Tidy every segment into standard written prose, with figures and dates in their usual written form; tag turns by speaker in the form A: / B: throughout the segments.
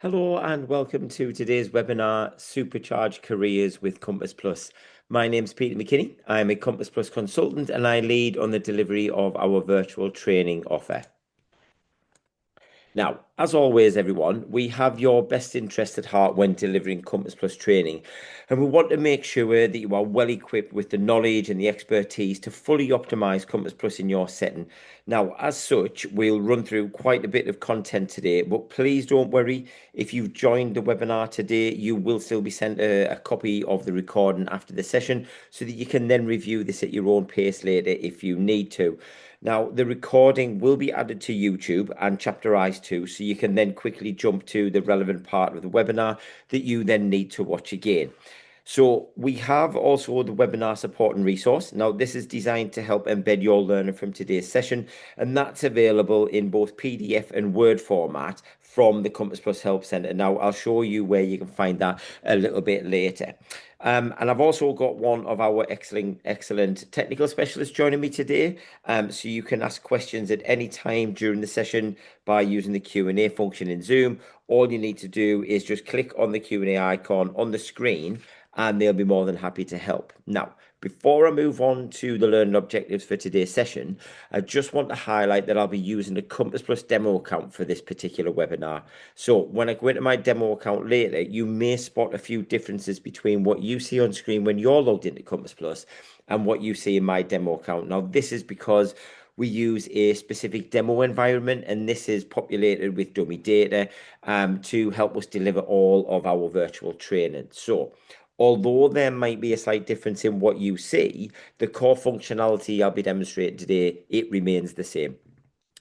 A: Hello and welcome to today's webinar, Supercharge Careers with Compass Plus. My name's Peter McKinney. I'm a Compass Plus consultant and I lead on the delivery of our virtual training offer. Now, as always, everyone, we have your best interest at heart when delivering Compass Plus training, and we want to make sure that you are well equipped with the knowledge and the expertise to fully optimize Compass Plus in your setting. Now, as such, we'll run through quite a bit of content today, but please don't worry. If you've joined the webinar today, you will still be sent a copy of the recording after the session so that you can then review this at your own pace later if you need to. Now, the recording will be added to YouTube and chapterized too, so you can then quickly jump to the relevant part of the webinar that you then need to watch again. So we have also the webinar support and resource. Now, this is designed to help embed your learner from today's session, and that's available in both PDF and Word format from the Compass Plus Help Centre. Now, I'll show you where you can find that a little bit later. And I've also got one of our excellent technical specialists joining me today. So you can ask questions at any time during the session by using the Q&A function in Zoom. All you need to do is just click on the Q&A icon on the screen and they'll be more than happy to help. Now, before I move on to the learning objectives for today's session, I just want to highlight that I'll be using a Compass Plus demo account for this particular webinar. So when I go into my demo account later, you may spot a few differences between what you see on screen when you're logged into Compass Plus and what you see in my demo account. Now, this is because we use a specific demo environment, and this is populated with dummy data to help us deliver all of our virtual training. So although there might be a slight difference in what you see, the core functionality I'll be demonstrating today, it remains the same.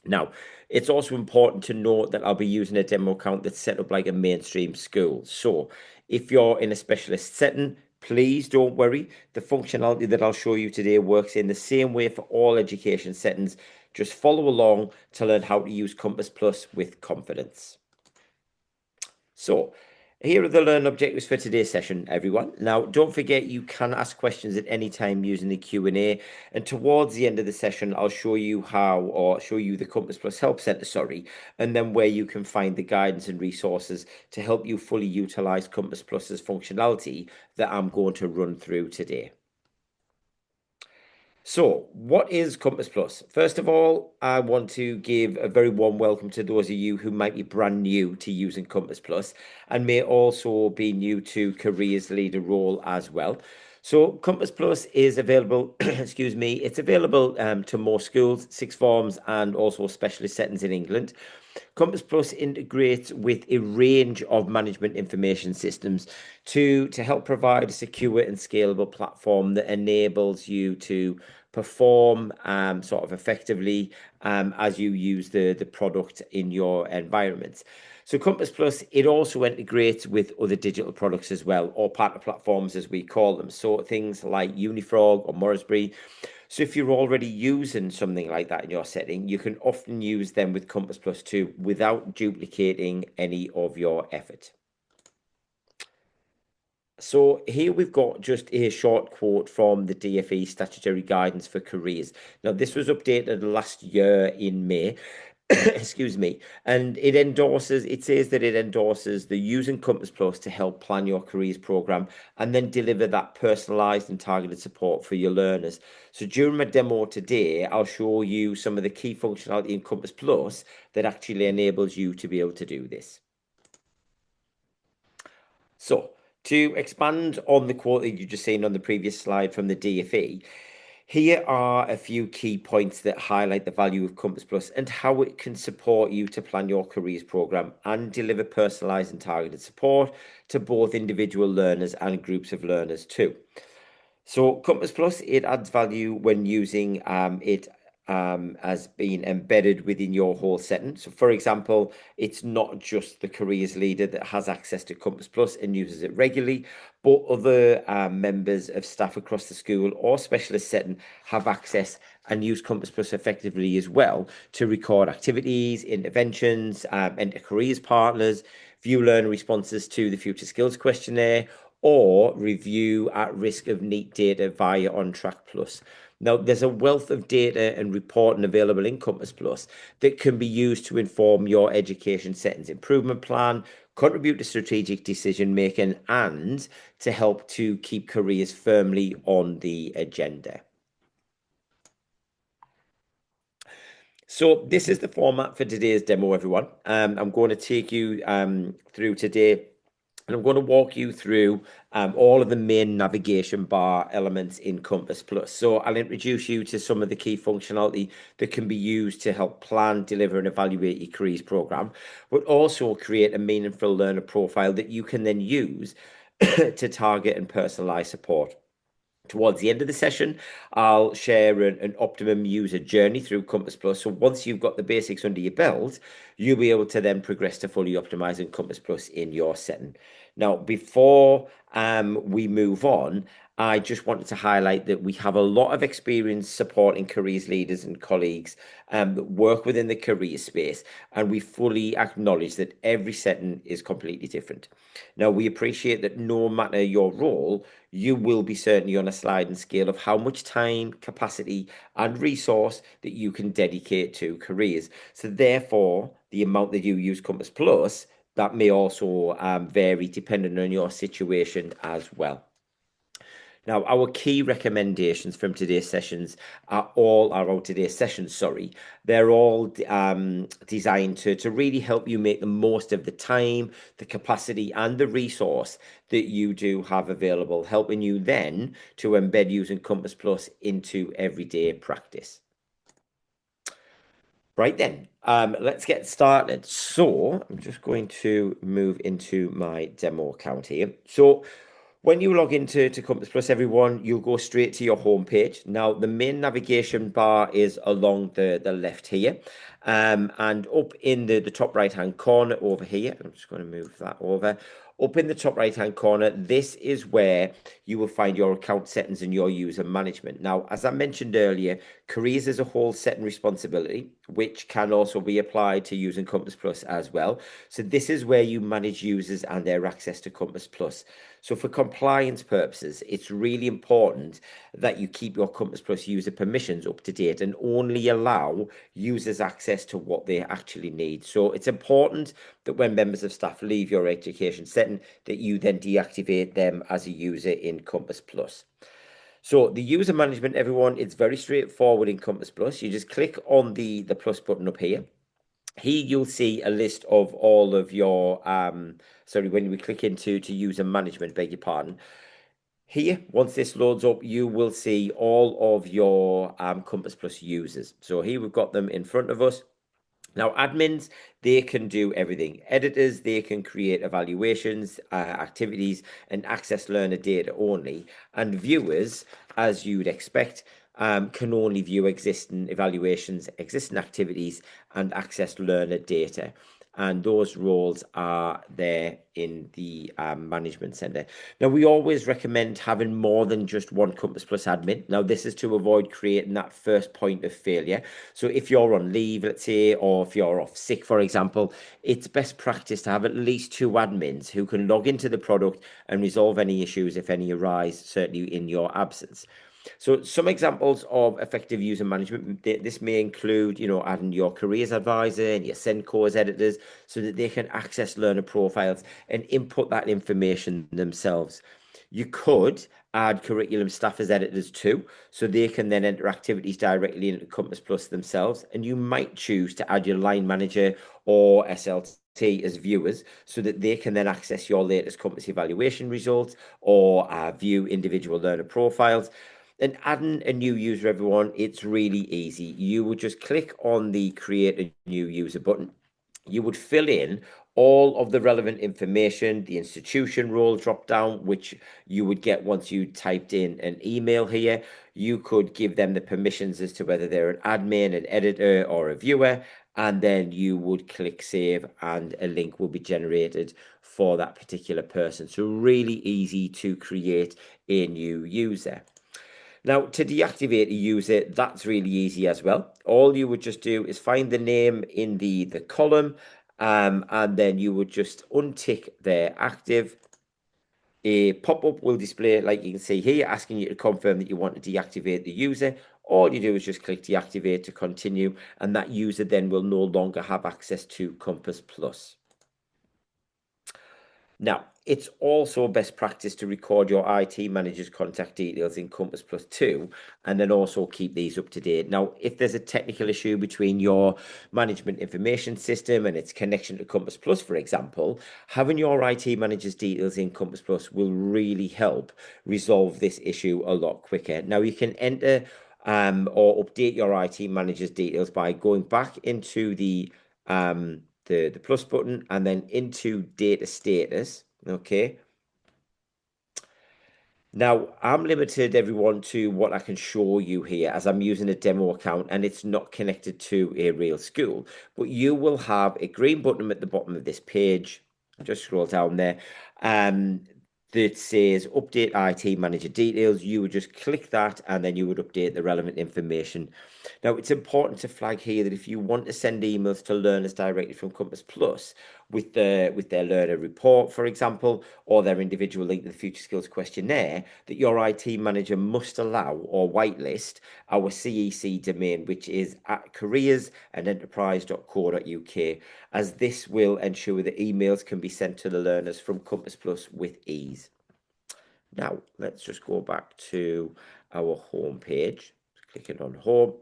A: Now, it's also important to note that I'll be using a demo account that's set up like a mainstream school. So if you're in a specialist setting, please don't worry. The functionality that I'll show you today works in the same way for all education settings. Just follow along to learn how to use Compass Plus with confidence. So here are the learn objectives for today's session, everyone. Now, don't forget you can ask questions at any time using the Q&A. And towards the end of the session, I'll show you the Compass Plus Help Centre, and then where you can find the guidance and resources to help you fully utilize Compass Plus's functionality that I'm going to run through today. So, what is Compass Plus? First of all, I want to give a very warm welcome to those of you who might be brand new to using Compass Plus and may also be new to careers leader role as well. So, Compass Plus is available, excuse me, it's available to more schools, sixth forms, and also specialist settings in England. Compass Plus integrates with a range of management information systems to help provide a secure and scalable platform that enables you to perform sort of effectively as you use the product in your environments. So Compass Plus, it also integrates with other digital products as well, or partner platforms as we call them. So things like Unifrog or Moresby. So if you're already using something like that in your setting, you can often use them with Compass Plus too without duplicating any of your effort. So here we've got just a short quote from the DfE Statutory Guidance for Careers. Now, this was updated last year in May. Excuse me, and it says that it endorses the using Compass Plus to help plan your careers program and then deliver that personalized and targeted support for your learners. So during my demo today, I'll show you some of the key functionality in Compass Plus that actually enables you to be able to do this. So to expand on the quote that you just seen on the previous slide from the DfE, here are a few key points that highlight the value of Compass Plus and how it can support you to plan your careers program and deliver personalized and targeted support to both individual learners and groups of learners too. So Compass Plus, it adds value when using it as being embedded within your whole setting. So for example, it's not just the careers leader that has access to Compass Plus and uses it regularly, but other members of staff across the school or specialist setting have access and use Compass Plus effectively as well to record activities, interventions, enter careers partners, view learner responses to the Future Skills Questionnaire, or review at risk of NEET data via Ontrack Plus. Now, there's a wealth of data and reporting available in Compass Plus that can be used to inform your education settings improvement plan, contribute to strategic decision making, and to help to keep careers firmly on the agenda. So this is the format for today's demo, everyone. I'm going to take you through today, and I'm going to walk you through all of the main navigation bar elements in Compass Plus. So I'll introduce you to some of the key functionality that can be used to help plan, deliver, and evaluate your careers program, but also create a meaningful learner profile that you can then use to target and personalize support. Towards the end of the session, I'll share an optimum user journey through Compass Plus. So once you've got the basics under your belt, you'll be able to then progress to fully optimizing Compass Plus in your setting. Now, before we move on, I just wanted to highlight that we have a lot of experience supporting careers leaders and colleagues that work within the career space, and we fully acknowledge that every setting is completely different. Now, we appreciate that no matter your role, you will be certainly on a sliding scale of how much time, capacity, and resource that you can dedicate to careers. So, therefore, the amount that you use Compass Plus, that may also vary depending on your situation as well. Now, our key recommendations from today's sessions sorry, they're all designed to really help you make the most of the time, the capacity, and the resource that you do have available, helping you then to embed using Compass Plus into everyday practice. Right then, let's get started. So I'm just going to move into my demo account here. So when you log into Compass Plus, everyone, you'll go straight to your home page. Now, the main navigation bar is along the left here. And up in the top right-hand corner over here, I'm just going to move that over. Up in the top right-hand corner, this is where you will find your account settings and your user management. Now, as I mentioned earlier, careers as a whole setting responsibility, which can also be applied to using Compass Plus as well. So this is where you manage users and their access to Compass Plus. So for compliance purposes, it's really important that you keep your Compass Plus user permissions up to date and only allow users access to what they actually need. So it's important that when members of staff leave your education setting, that you then deactivate them as a user in Compass Plus. So the user management, everyone, it's very straightforward in Compass Plus. You just click on the plus button up here. Here you'll see a list of all of your when we click into user management, beg your pardon. Here, once this loads up, you will see all of your Compass Plus users. So here we've got them in front of us. Now, admins, they can do everything. Editors, they can create evaluations, activities, and access learner data only. And viewers, as you'd expect, can only view existing evaluations, existing activities, and access learner data. And those roles are there in the management center. Now, we always recommend having more than just one Compass Plus admin. Now, this is to avoid creating that first point of failure. So if you're on leave, let's say, or if you're off sick, for example, it's best practice to have at least two admins who can log into the product and resolve any issues if any arise, certainly in your absence. So some examples of effective user management, this may include, adding your careers advisor and your send course editors so that they can access learner profiles and input that information themselves. You could add curriculum staff as editors too, so they can then enter activities directly into Compass Plus themselves. And you might choose to add your line manager or SLT as viewers so that they can then access your latest Compass evaluation results or view individual learner profiles. And adding a new user, everyone, it's really easy. You would just click on the create a new user button. You would fill in all of the relevant information, the institution role drop down, which you would get once you typed in an email here. You could give them the permissions as to whether they're an admin, an editor, or a viewer. And then you would click save and a link will be generated for that particular person. So really easy to create a new user. Now, to deactivate a user, that's really easy as well. All you would just do is find the name in the column, and then you would just untick their active. A pop-up will display, like you can see here, asking you to confirm that you want to deactivate the user. All you do is just click deactivate to continue, and that user then will no longer have access to Compass Plus. Now, it's also best practice to record your IT manager's contact details in Compass Plus 2 and then also keep these up to date. Now, if there's a technical issue between your management information system and its connection to Compass Plus, for example, having your IT manager's details in Compass Plus will really help resolve this issue a lot quicker. Now, you can enter or update your IT manager's details by going back into the plus button and then into data status. Okay. Now, I'm limited, everyone, to what I can show you here as I'm using a demo account and it's not connected to a real school. But you will have a green button at the bottom of this page. Just scroll down there. That says update IT manager details. You would just click that and then you would update the relevant information. Now, it's important to flag here that if you want to send emails to learners directly from Compass Plus with their learner report, for example, or their individual link to the Future Skills Questionnaire, that your IT manager must allow or whitelist our CEC domain, which is at careersанdenterprise.co.uk, as this will ensure that emails can be sent to the learners from Compass Plus with ease. Now, let's just go back to our home page. Clicking on home.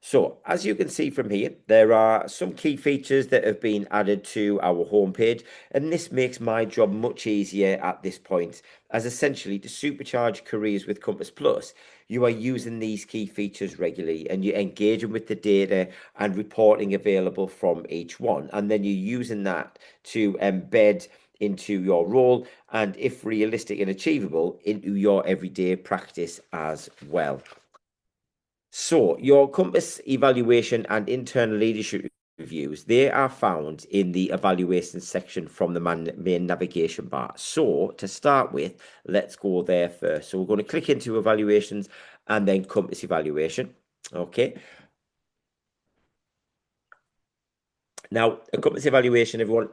A: So, as you can see from here, there are some key features that have been added to our homepage, and this makes my job much easier at this point, as essentially to supercharge careers with Compass Plus, you are using these key features regularly and you're engaging with the data and reporting available from each one, and then you're using that to embed into your role and, if realistic and achievable, into your everyday practice as well. So your Compass evaluation and internal leadership reviews, they are found in the evaluation section from the main navigation bar. So to start with, let's go there first. So we're going to click into evaluations and then Compass evaluation. Okay. Now, a Compass evaluation, everyone,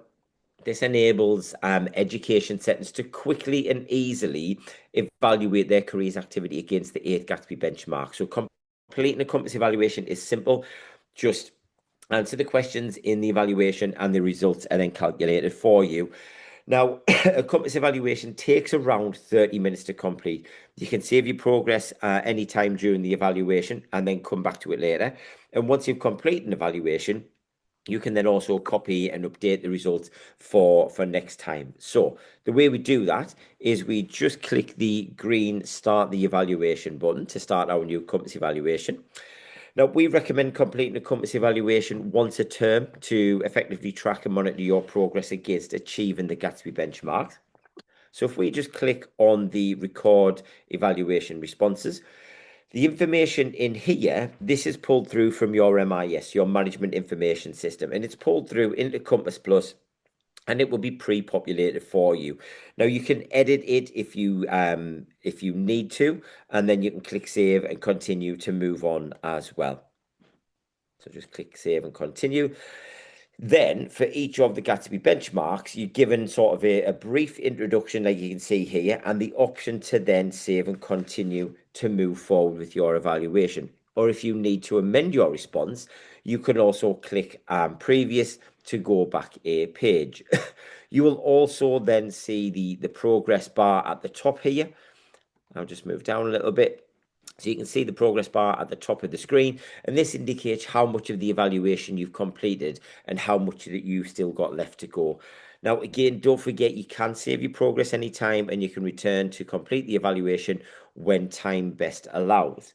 A: this enables education settings to quickly and easily evaluate their careers activity against the 8th Gatsby benchmark. So completing a Compass evaluation is simple. Just answer the questions in the evaluation and the results are then calculated for you. Now, a Compass evaluation takes around 30 minutes to complete. You can save your progress anytime during the evaluation and then come back to it later. And once you've completed an evaluation, you can then also copy and update the results for next time. So the way we do that is we just click the green start the evaluation button to start our new Compass evaluation. Now, we recommend completing a Compass evaluation once a term to effectively track and monitor your progress against achieving the Gatsby benchmark. So if we just click on the record evaluation responses, the information in here, this is pulled through from your MIS, your management information system, and it's pulled through into Compass Plus, and it will be pre-populated for you. Now you can edit it if you need to, and then you can click save and continue to move on as well. So just click save and continue. Then for each of the Gatsby benchmarks, you're given sort of a brief introduction, like you can see here, and the option to then save and continue to move forward with your evaluation. Or if you need to amend your response, you can also click previous to go back a page. You will also then see the progress bar at the top here. I'll just move down a little bit. So you can see the progress bar at the top of the screen, and this indicates how much of the evaluation you've completed and how much that you've still got left to go. Now, again, don't forget you can save your progress anytime and you can return to complete the evaluation when time best allows.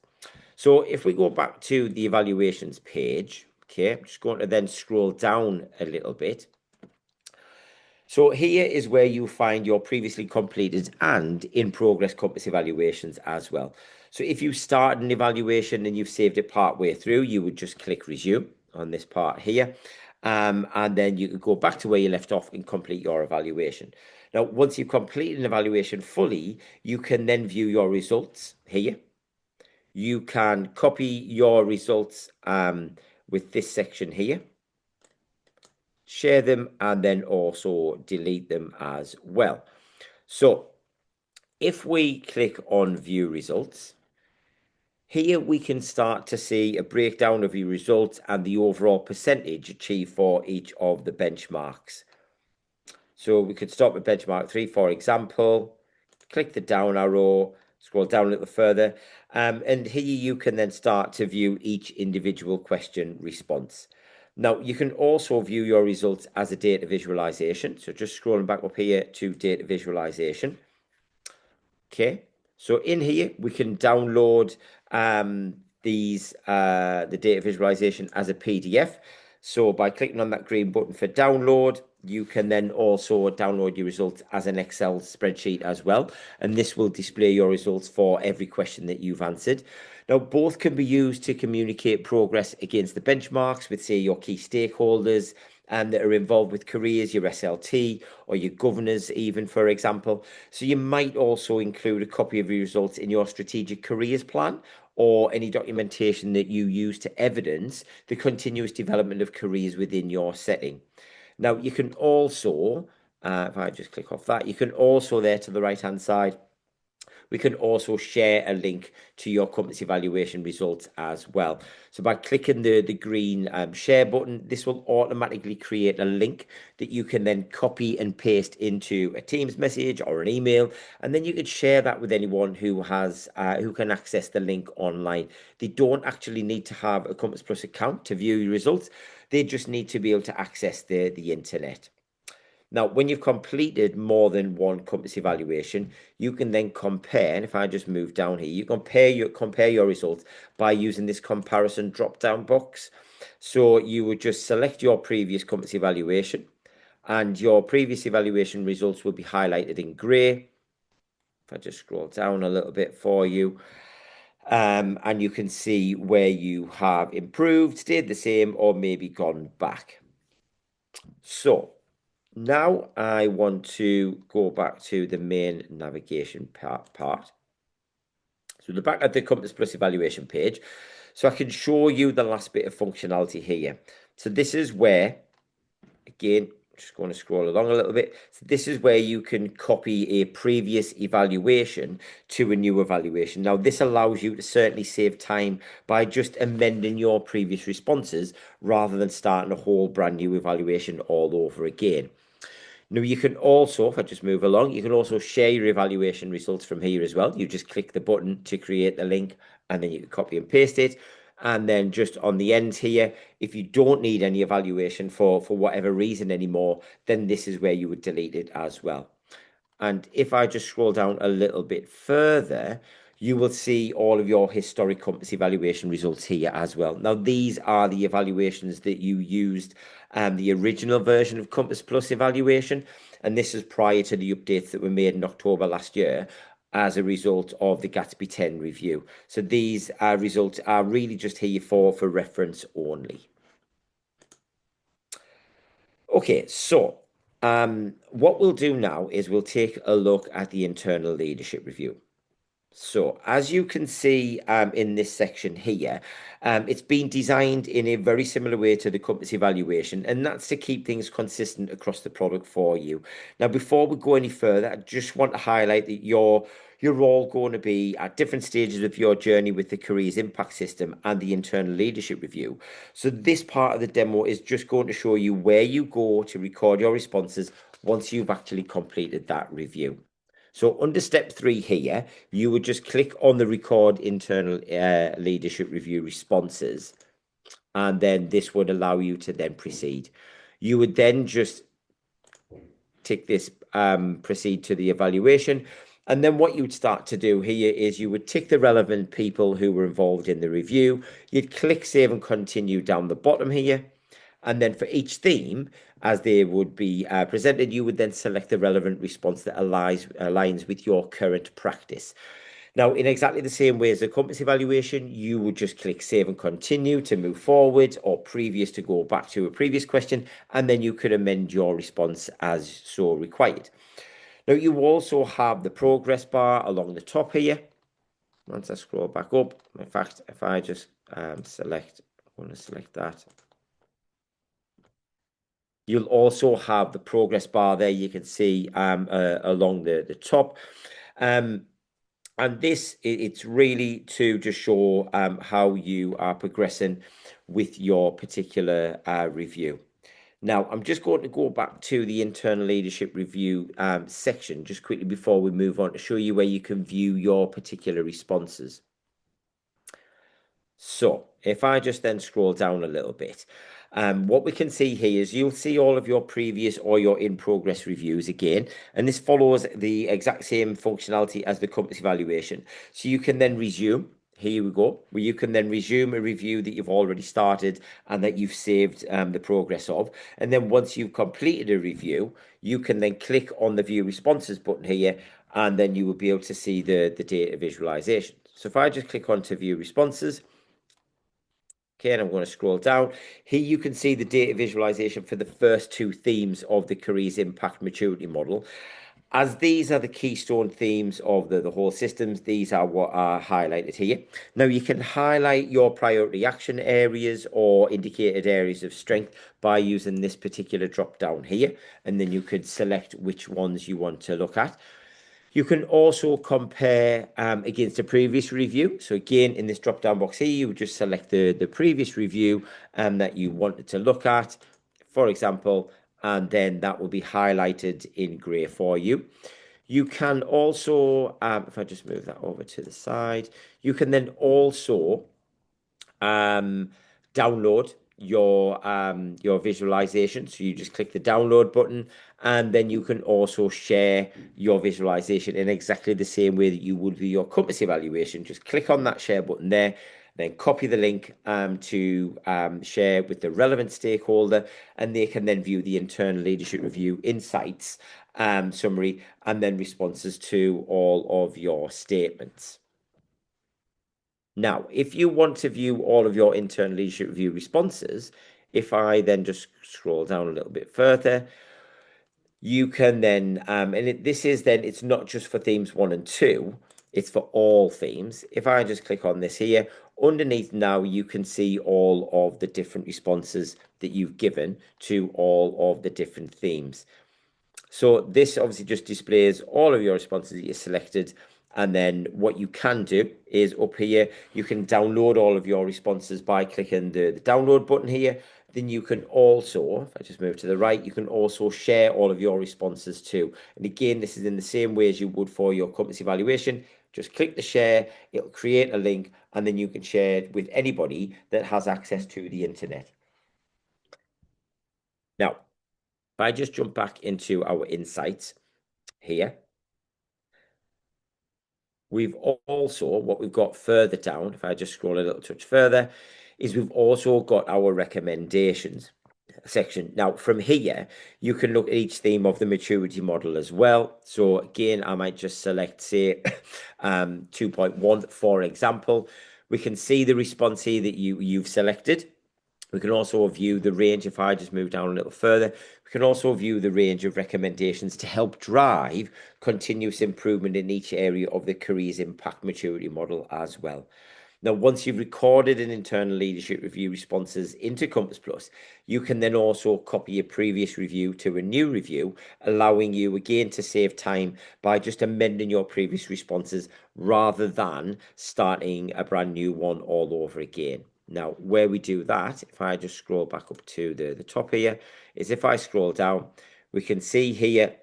A: So if we go back to the evaluations page, okay, I'm just going to then scroll down a little bit. So here is where you find your previously completed and in progress Compass evaluations as well. So if you start an evaluation and you've saved it part way through, you would just click resume on this part here. And then you can go back to where you left off and complete your evaluation. Now, once you've completed an evaluation fully, you can then view your results here. You can copy your results with this section here, share them, and then also delete them as well. So if we click on view results, here we can start to see a breakdown of your results and the overall percentage achieved for each of the benchmarks. So we could start with benchmark 3, for example, click the down arrow, scroll down a little further, and here you can then start to view each individual question response. Now, you can also view your results as a data visualization. So just scrolling back up here to data visualization. Okay, so in here we can download the data visualization as a PDF. So by clicking on that green button for download, you can then also download your results as an Excel spreadsheet as well. And this will display your results for every question that you've answered. Now, both can be used to communicate progress against the benchmarks with, say, your key stakeholders that are involved with careers, your SLT or your governors even, for example. So you might also include a copy of your results in your strategic careers plan or any documentation that you use to evidence the continuous development of careers within your setting. Now, you can also, if I just click off that, you can also there to the right-hand side, we can also share a link to your company's evaluation results as well. So by clicking the green share button, this will automatically create a link that you can then copy and paste into a Teams message or an email, and then you can share that with anyone who has who can access the link online. They don't actually need to have a Compass Plus account to view your results. They just need to be able to access the internet. Now, when you've completed more than one Compass evaluation, you can then compare, and if I just move down here, you compare your results by using this comparison drop-down box. So you would just select your previous Compass evaluation, and your previous evaluation results will be highlighted in grey. If I just scroll down a little bit for you, and you can see where you have improved, stayed the same, or maybe gone back. So now I want to go back to the main navigation part. So the back at the Compass Plus evaluation page. So I can show you the last bit of functionality here. So this is where, again, just going to scroll along a little bit. So this is where you can copy a previous evaluation to a new evaluation. Now, this allows you to certainly save time by just amending your previous responses rather than starting a whole brand new evaluation all over again. Now, you can also, if I just move along, you can also share your evaluation results from here as well. You just click the button to create the link, and then you can copy and paste it. And then just on the end here, if you don't need any evaluation for whatever reason anymore, then this is where you would delete it as well. And if I just scroll down a little bit further, you will see all of your historic Compass evaluation results here as well. Now, these are the evaluations that you used the original version of Compass Plus evaluation, and this is prior to the updates that were made in October last year as a result of the Gatsby 10 review. So these results are really just here for reference only. Okay, so what we'll do now is we'll take a look at the internal leadership review. So as you can see in this section here, it's been designed in a very similar way to the Compass evaluation, and that's to keep things consistent across the product for you. Now, before we go any further, I just want to highlight that you're all going to be at different stages of your journey with the Careers Impact System and the internal leadership review. So this part of the demo is just going to show you where you go to record your responses once you've actually completed that review. So under step 3 here, you would just click on the record internal leadership review responses, and then this would allow you to then proceed. You would then just tick this proceed to the evaluation. And then what you would start to do here is you would tick the relevant people who were involved in the review. You'd click save and continue down the bottom here. And then for each theme, as they would be presented, you would then select the relevant response that aligns with your current practice. Now, in exactly the same way as the Compass evaluation, you would just click save and continue to move forward, or previous to go back to a previous question, and then you could amend your response as so required. Now, you also have the progress bar along the top here. Once I scroll back up, in fact, if I just I want to select that. You'll also have the progress bar there you can see along the top. Um, and this, it's really to just show how you are progressing with your particular review. Now, I'm just going to go back to the internal leadership review section just quickly before we move on to show you where you can view your particular responses. So if I just then scroll down a little bit, what we can see here is you'll see all of your previous or your in-progress reviews again, and this follows the exact same functionality as the compass evaluation. So you can then resume. Here we go, where you can then resume a review that you've already started and that you've saved the progress of. And then once you've completed a review, you can then click on the View Responses button here, and then you will be able to see the data visualization. So if I just click on to View Responses, okay, and I'm going to scroll down. Here you can see the data visualization for the first two themes of the Careers Impact Maturity Model. As these are the keystone themes of the whole systems, these are what are highlighted here. Now you can highlight your priority action areas or indicated areas of strength by using this particular drop down here, and then you could select which ones you want to look at. You can also compare against a previous review. So again, in this drop-down box here, you would just select the previous review that you wanted to look at, for example, and then that will be highlighted in grey for you. You can also, if I just move that over to the side, you can then also download your visualization. So you just click the download button, and then you can also share your visualization in exactly the same way that you would with your compass evaluation. Just click on that share button there, then copy the link to share with the relevant stakeholder, and they can then view the internal leadership review insights summary and then responses to all of your statements. Now, if you want to view all of your internal leadership review responses, if I then just scroll down a little bit further, you can then, this is then, it's not just for themes 1 and 2, it's for all themes. If I just click on this here, underneath now, you can see all of the different responses that you've given to all of the different themes. So this obviously just displays all of your responses that you selected. And then what you can do is up here, you can download all of your responses by clicking the download button here. Then you can also, if I just move to the right, you can also share all of your responses too. And again, this is in the same way as you would for your compass evaluation. Just click the share, it'll create a link, and then you can share it with anybody that has access to the internet. Now, if I just jump back into our insights here, we've also, what we've got further down, if I just scroll a little touch further, is we've also got our recommendations section. Now, from here, you can look at each theme of the maturity model as well. So again, I might just select, say, 2.1, for example. We can see the response here that you've selected. We can also view the range. If I just move down a little further, we can also view the range of recommendations to help drive continuous improvement in each area of the Careers Impact Maturity Model as well. Now, once you've recorded an internal leadership review responses into Compass Plus, you can then also copy a previous review to a new review, allowing you again to save time by just amending your previous responses rather than starting a brand new one all over again. Now, where we do that, if I just scroll back up to the top here, is if I scroll down, we can see here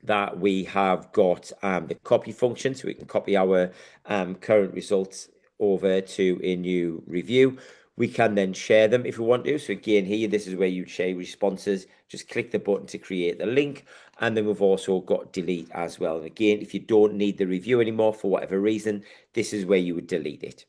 A: that we have got the copy function, so we can copy our current results over to a new review. We can then share them if we want to. So again, here, this is where you share responses. Just click the button to create the link. And then we've also got delete as well. And again, if you don't need the review anymore for whatever reason, this is where you would delete it.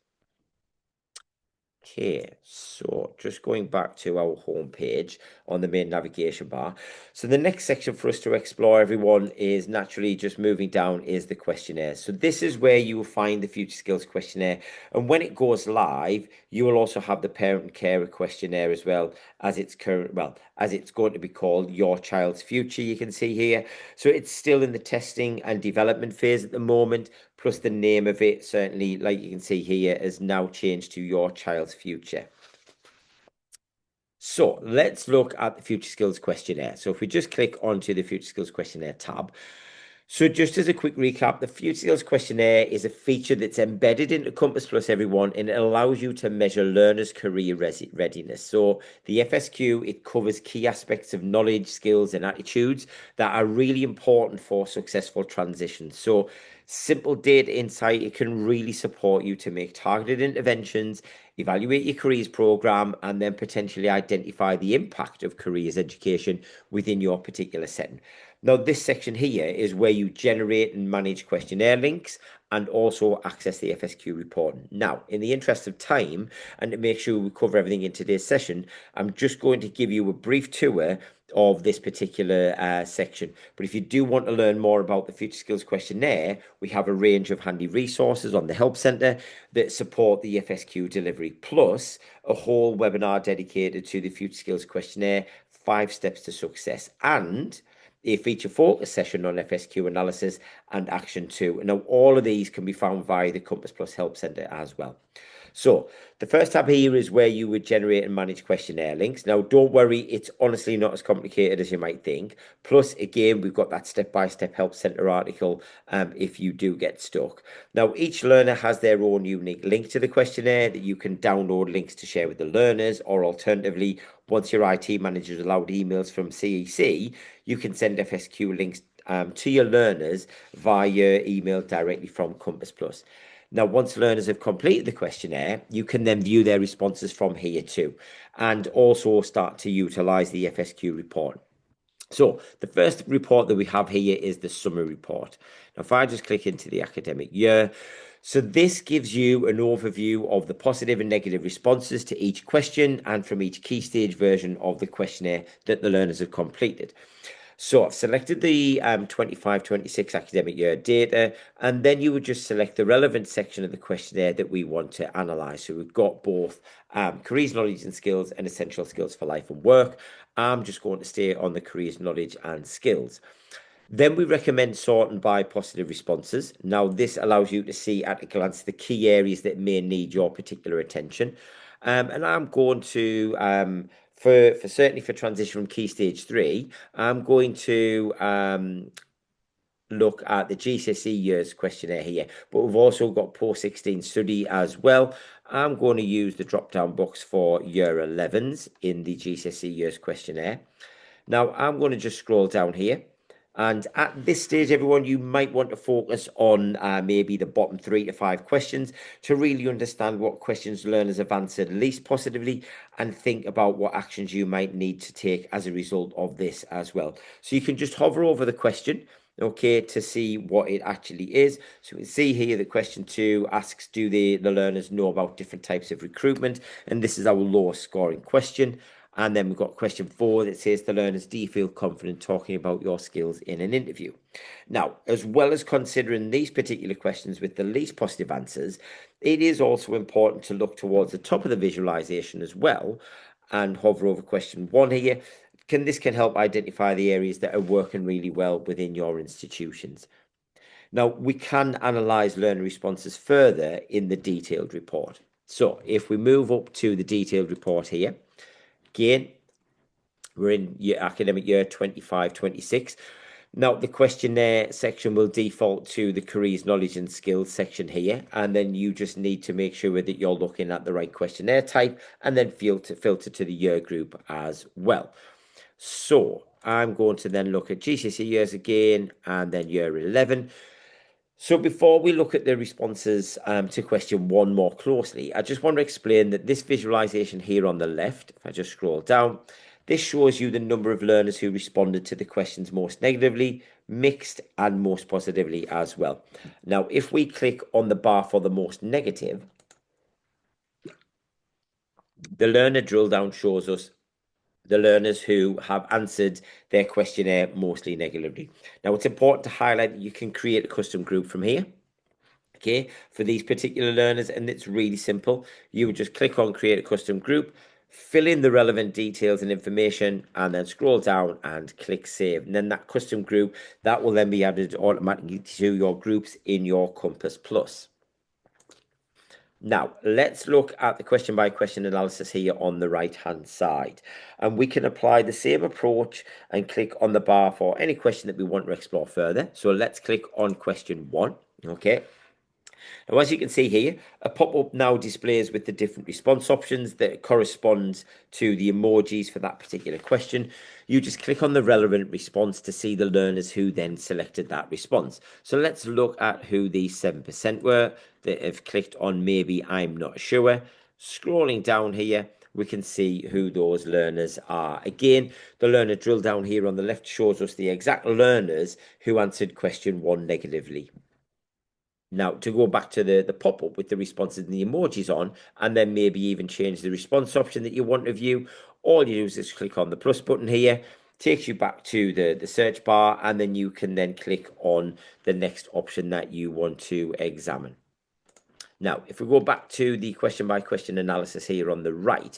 A: Okay, so just going back to our home page on the main navigation bar. So the next section for us to explore, everyone, is naturally just moving down is the questionnaire. So this is where you will find the Future Skills Questionnaire. And when it goes live, you will also have the Parent and Carer Questionnaire as well as its current, well, as it's going to be called Your Child's Future, you can see here. So it's still in the testing and development phase at the moment, plus the name of it, certainly, like you can see here, has now changed to Your Child's Future. So let's look at the Future Skills Questionnaire. So if we just click onto the Future Skills Questionnaire tab, so just as a quick recap, the Future Skills Questionnaire is a feature that's embedded into Compass Plus Everyone, and it allows you to measure learners' career readiness. So the FSQ, it covers key aspects of knowledge, skills, and attitudes that are really important for successful transitions. So simple data insight, it can really support you to make targeted interventions, evaluate your careers program, and then potentially identify the impact of careers education within your particular setting. Now, this section here is where you generate and manage questionnaire links and also access the FSQ reporting. Now, in the interest of time and to make sure we cover everything in today's session, I'm just going to give you a brief tour of this particular section. But if you do want to learn more about the Future Skills Questionnaire, we have a range of handy resources on the Help Centre that support the FSQ delivery, plus a whole webinar dedicated to the Future Skills Questionnaire, 5 steps to success, and a feature focus session on FSQ analysis and action 2. Now, all of these can be found via the Compass Plus Help Centre as well. So the first tab here is where you would generate and manage questionnaire links. Now, don't worry, it's honestly not as complicated as you might think. Plus, again, we've got that step-by-step Help Centre article if you do get stuck. Now, each learner has their own unique link to the questionnaire that you can download links to share with the learners, or alternatively, once your IT manager is allowed emails from CEC, you can send FSQ links to your learners via email directly from Compass Plus. Now, once learners have completed the questionnaire, you can then view their responses from here too, and also start to utilize the FSQ report. So the first report that we have here is the summary report. Now, if I just click into the academic year, so this gives you an overview of the positive and negative responses to each question and from each key stage version of the questionnaire that the learners have completed. So I've selected the 25-26 academic year data, and then you would just select the relevant section of the questionnaire that we want to analyse. So we've got both careers, knowledge and skills and essential skills for life and work. I'm just going to stay on the careers, knowledge and skills. Then we recommend sorting by positive responses. Now, this allows you to see at a glance the key areas that may need your particular attention. And I'm going to for certainly for transition from key stage 3, I'm going to look at the GCSE years questionnaire here, but we've also got post 16 study as well. I'm going to use the drop down box for year 11s in the GCSE years questionnaire. Now I'm going to just scroll down here. And at this stage, everyone, you might want to focus on maybe the bottom 3 to 5 questions to really understand what questions learners have answered least positively and think about what actions you might need to take as a result of this as well. So you can just hover over the question, okay, to see what it actually is. So we can see here the question 2 asks, do the learners know about different types of recruitment? And this is our lowest scoring question. And then we've got question 4 that says to learners, do you feel confident talking about your skills in an interview? Now, as well as considering these particular questions with the least positive answers, it is also important to look towards the top of the visualization as well and hover over question 1 here. This can help identify the areas that are working really well within your institutions. Now, we can analyze learner responses further in the detailed report. So if we move up to the detailed report here, again, we're in academic year 25-26. Now, the questionnaire section will default to the careers, knowledge and skills section here. And then you just need to make sure that you're looking at the right questionnaire type and then filter to the year group as well. So I'm going to then look at GCSE years again and then year 11. So before we look at the responses to question 1 more closely, I just want to explain that this visualization here on the left, if I just scroll down, this shows you the number of learners who responded to the questions most negatively, mixed and most positively as well. Now, if we click on the bar for the most negative, the learner drill down shows us the learners who have answered their questionnaire mostly negatively. Now, it's important to highlight that you can create a custom group from here, okay, for these particular learners, and it's really simple. You would just click on create a custom group, fill in the relevant details and information, and then scroll down and click save. And then that custom group, that will then be added automatically to your groups in your Compass Plus. Now, let's look at the question by question analysis here on the right hand side. And we can apply the same approach and click on the bar for any question that we want to explore further. So let's click on question 1. Okay. Now, as you can see here, a pop-up now displays with the different response options that corresponds to the emojis for that particular question. You just click on the relevant response to see the learners who then selected that response. So let's look at who these 7% were that have clicked on maybe I'm not sure. Scrolling down here, we can see who those learners are. Again, the learner drill down here on the left shows us the exact learners who answered question 1 negatively. Now, to go back to the pop-up with the responses and the emojis on, and then maybe even change the response option that you want to view, all you do is just click on the plus button here, takes you back to the search bar, and then you can then click on the next option that you want to examine. Now, if we go back to the question by question analysis here on the right,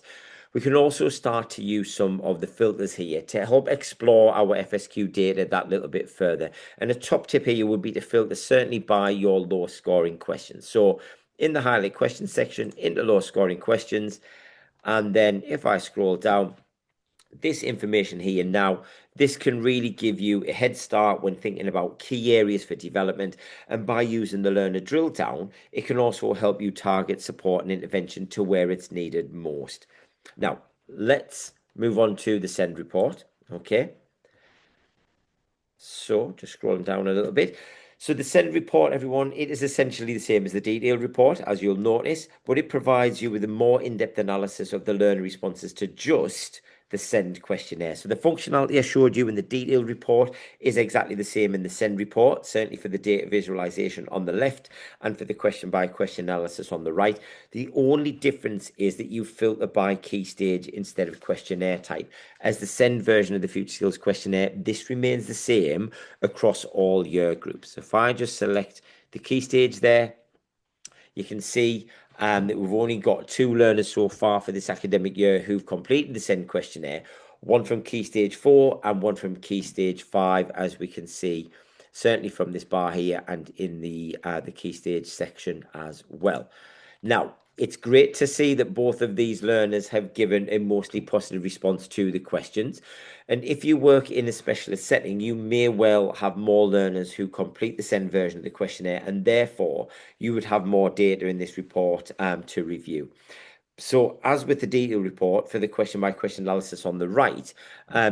A: we can also start to use some of the filters here to help explore our FSQ data that little bit further. And a top tip here would be to filter certainly by your low scoring questions. So in the highlight questions section, into low scoring questions, and then if I scroll down, this information here now, this can really give you a head start when thinking about key areas for development. And by using the learner drill down, it can also help you target support and intervention to where it's needed most. Now, let's move on to the send report. Okay. So just scrolling down a little bit. So the send report, everyone, it is essentially the same as the detailed report, as you'll notice, but it provides you with a more in-depth analysis of the learner responses to just the send questionnaire. So the functionality I showed you in the detailed report is exactly the same in the send report, certainly for the data visualization on the left and for the question by question analysis on the right. The only difference is that you filter by key stage instead of questionnaire type. As the send version of the Future Skills questionnaire, this remains the same across all year groups. So if I just select the key stage there, you can see that we've only got 2 learners so far for this academic year who've completed the SEND questionnaire, one from Key Stage 4 and one from Key Stage 5, as we can see, certainly from this bar here and in the Key Stage section as well. Now, it's great to see that both of these learners have given a mostly positive response to the questions. And if you work in a specialist setting, you may well have more learners who complete the SEND version of the questionnaire, and therefore you would have more data in this report to review. So as with the detailed report for the question by question analysis on the right,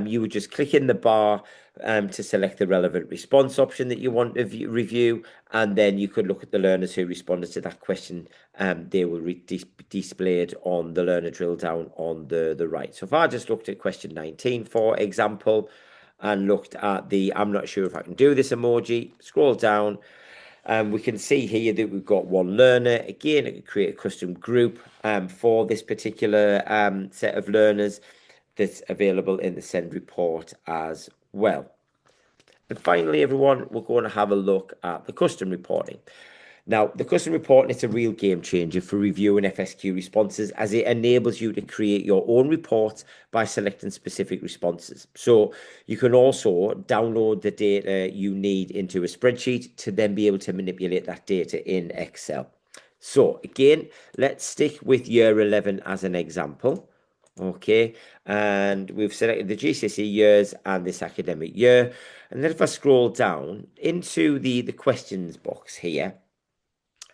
A: you would just click in the bar to select the relevant response option that you want to review, and then you could look at the learners who responded to that question. They will be displayed on the learner drill down on the right. So if I just looked at question 19, for example, and looked at the I'm not sure if I can do this emoji, scroll down, we can see here that we've got one learner. Again, it could create a custom group for this particular set of learners that's available in the send report as well. And finally, everyone, we're going to have a look at the custom reporting. Now, the custom reporting is a real game changer for reviewing FSQ responses, as it enables you to create your own reports by selecting specific responses. So you can also download the data you need into a spreadsheet to then be able to manipulate that data in Excel. So again, let's stick with year 11 as an example. Okay, and we've selected the GCSE years and this academic year. And then if I scroll down into the questions box here,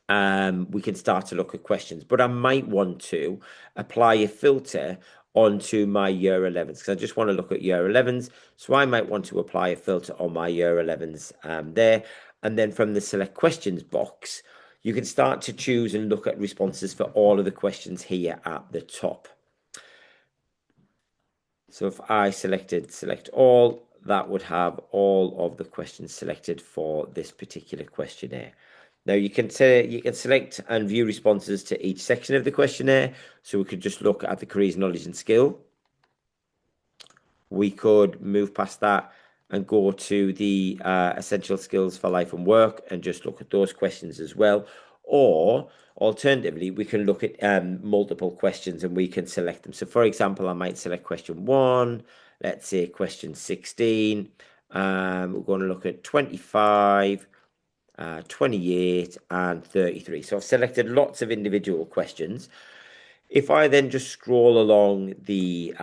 A: we can start to look at questions, but I might want to apply a filter onto my year 11s because I just want to look at year 11s. So I might want to apply a filter on my year 11s there. And then from the select questions box, you can start to choose and look at responses for all of the questions here at the top. So if I select all, that would have all of the questions selected for this particular questionnaire. Now you can select and view responses to each section of the questionnaire. So we could just look at the careers, knowledge and skill. We could move past that and go to the essential skills for life and work and just look at those questions as well. Or alternatively, we can look at multiple questions and we can select them. So for example, I might select question 1, let's say question 16. We're going to look at 25. 28 and 33. So I've selected lots of individual questions. If I then just scroll along the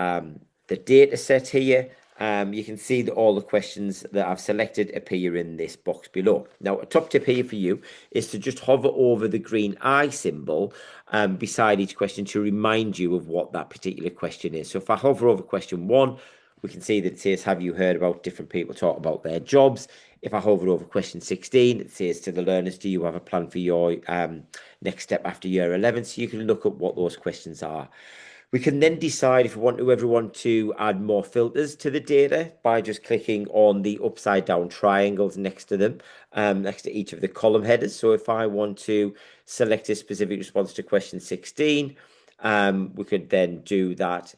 A: data set here, you can see that all the questions that I've selected appear in this box below. Now, a top tip here for you is to just hover over the green eye symbol beside each question to remind you of what that particular question is. So if I hover over question 1, we can see that it says, have you heard about different people talk about their jobs? If I hover over question 16, it says to the learners, do you have a plan for your next step after year 11? So you can look at what those questions are. We can then decide if we want to ever want to add more filters to the data by just clicking on the upside down triangles next to them, next to each of the column headers. So if I want to select a specific response to question 16, we could then do that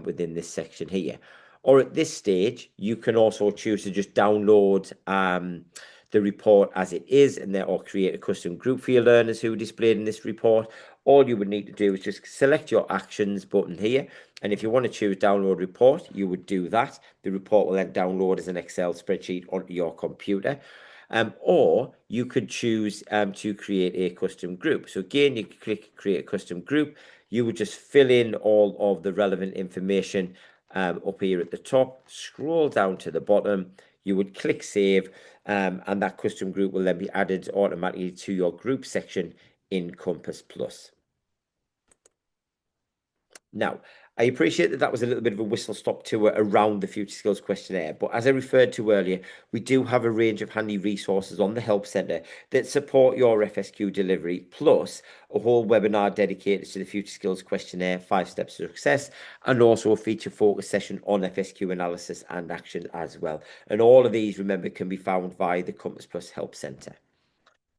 A: within this section here. Or at this stage, you can also choose to just download the report as it is and then or create a custom group for your learners who are displayed in this report. All you would need to do is just select your actions button here. And if you want to choose download report, you would do that. The report will then download as an Excel spreadsheet onto your computer. Or you could choose to create a custom group. So again, you click create a custom group. You would just fill in all of the relevant information up here at the top, scroll down to the bottom, you would click save, and that custom group will then be added automatically to your group section in Compass Plus. Now, I appreciate that that was a little bit of a whistle-stop tour around the Future Skills Questionnaire, but as I referred to earlier, we do have a range of handy resources on the Help Centre that support your FSQ delivery, plus a whole webinar dedicated to the Future Skills Questionnaire, 5 Steps to Success, and also a feature-focused session on FSQ analysis and action as well. And all of these, remember, can be found via the Compass Plus Help Centre.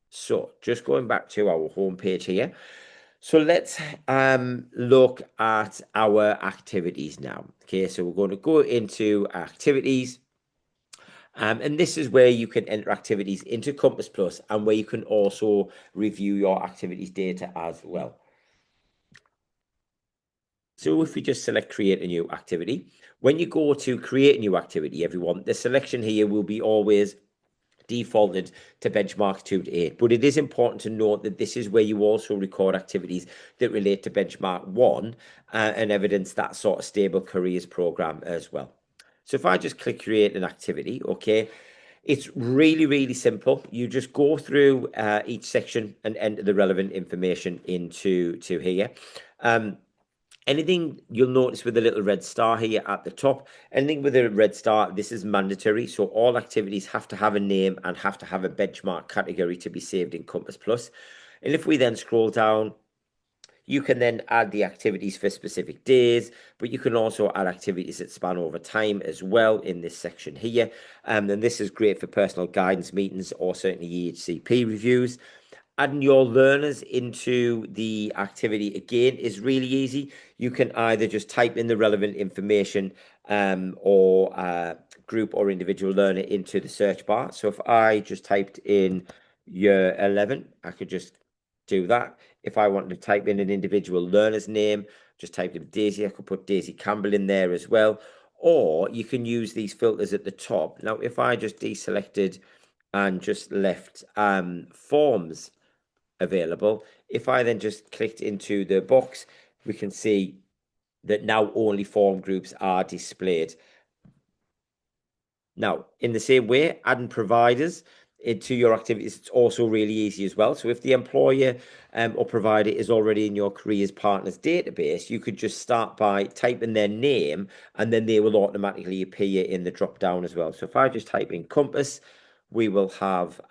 A: So, just going back to our homepage here. So let's look at our activities now. Okay, so we're going to go into activities. And this is where you can enter activities into Compass Plus and where you can also review your activities data as well. So if we just select create a new activity, when you go to create a new activity, everyone, the selection here will be always defaulted to benchmarks 2 to 8, but it is important to note that this is where you also record activities that relate to benchmark 1 and evidence that sort of stable careers program as well. So if I just click create an activity, okay, it's really simple. You just go through each section and enter the relevant information into here. Anything you'll notice with a little red star here at the top, anything with a red star, this is mandatory. So all activities have to have a name and have to have a benchmark category to be saved in Compass Plus. And if we then scroll down, you can then add the activities for specific days, but you can also add activities that span over time as well in this section here. And this is great for personal guidance meetings or certainly EHCP reviews. Adding your learners into the activity again is really easy. You can either just type in the relevant information or group or individual learner into the search bar. So if I just typed in year 11, I could just do that. If I wanted to type in an individual learner's name, just type in Daisy. I could put Daisy Campbell in there as well. Or you can use these filters at the top. Now, if I just deselected and just left forms available. If I then just clicked into the box, we can see that now only form groups are displayed. Now, in the same way, adding providers into your activities, it's also really easy as well. So if the employer or provider is already in your careers partners database, you could just start by typing their name and then they will automatically appear in the drop down as well. So if I just type in Compass, we will have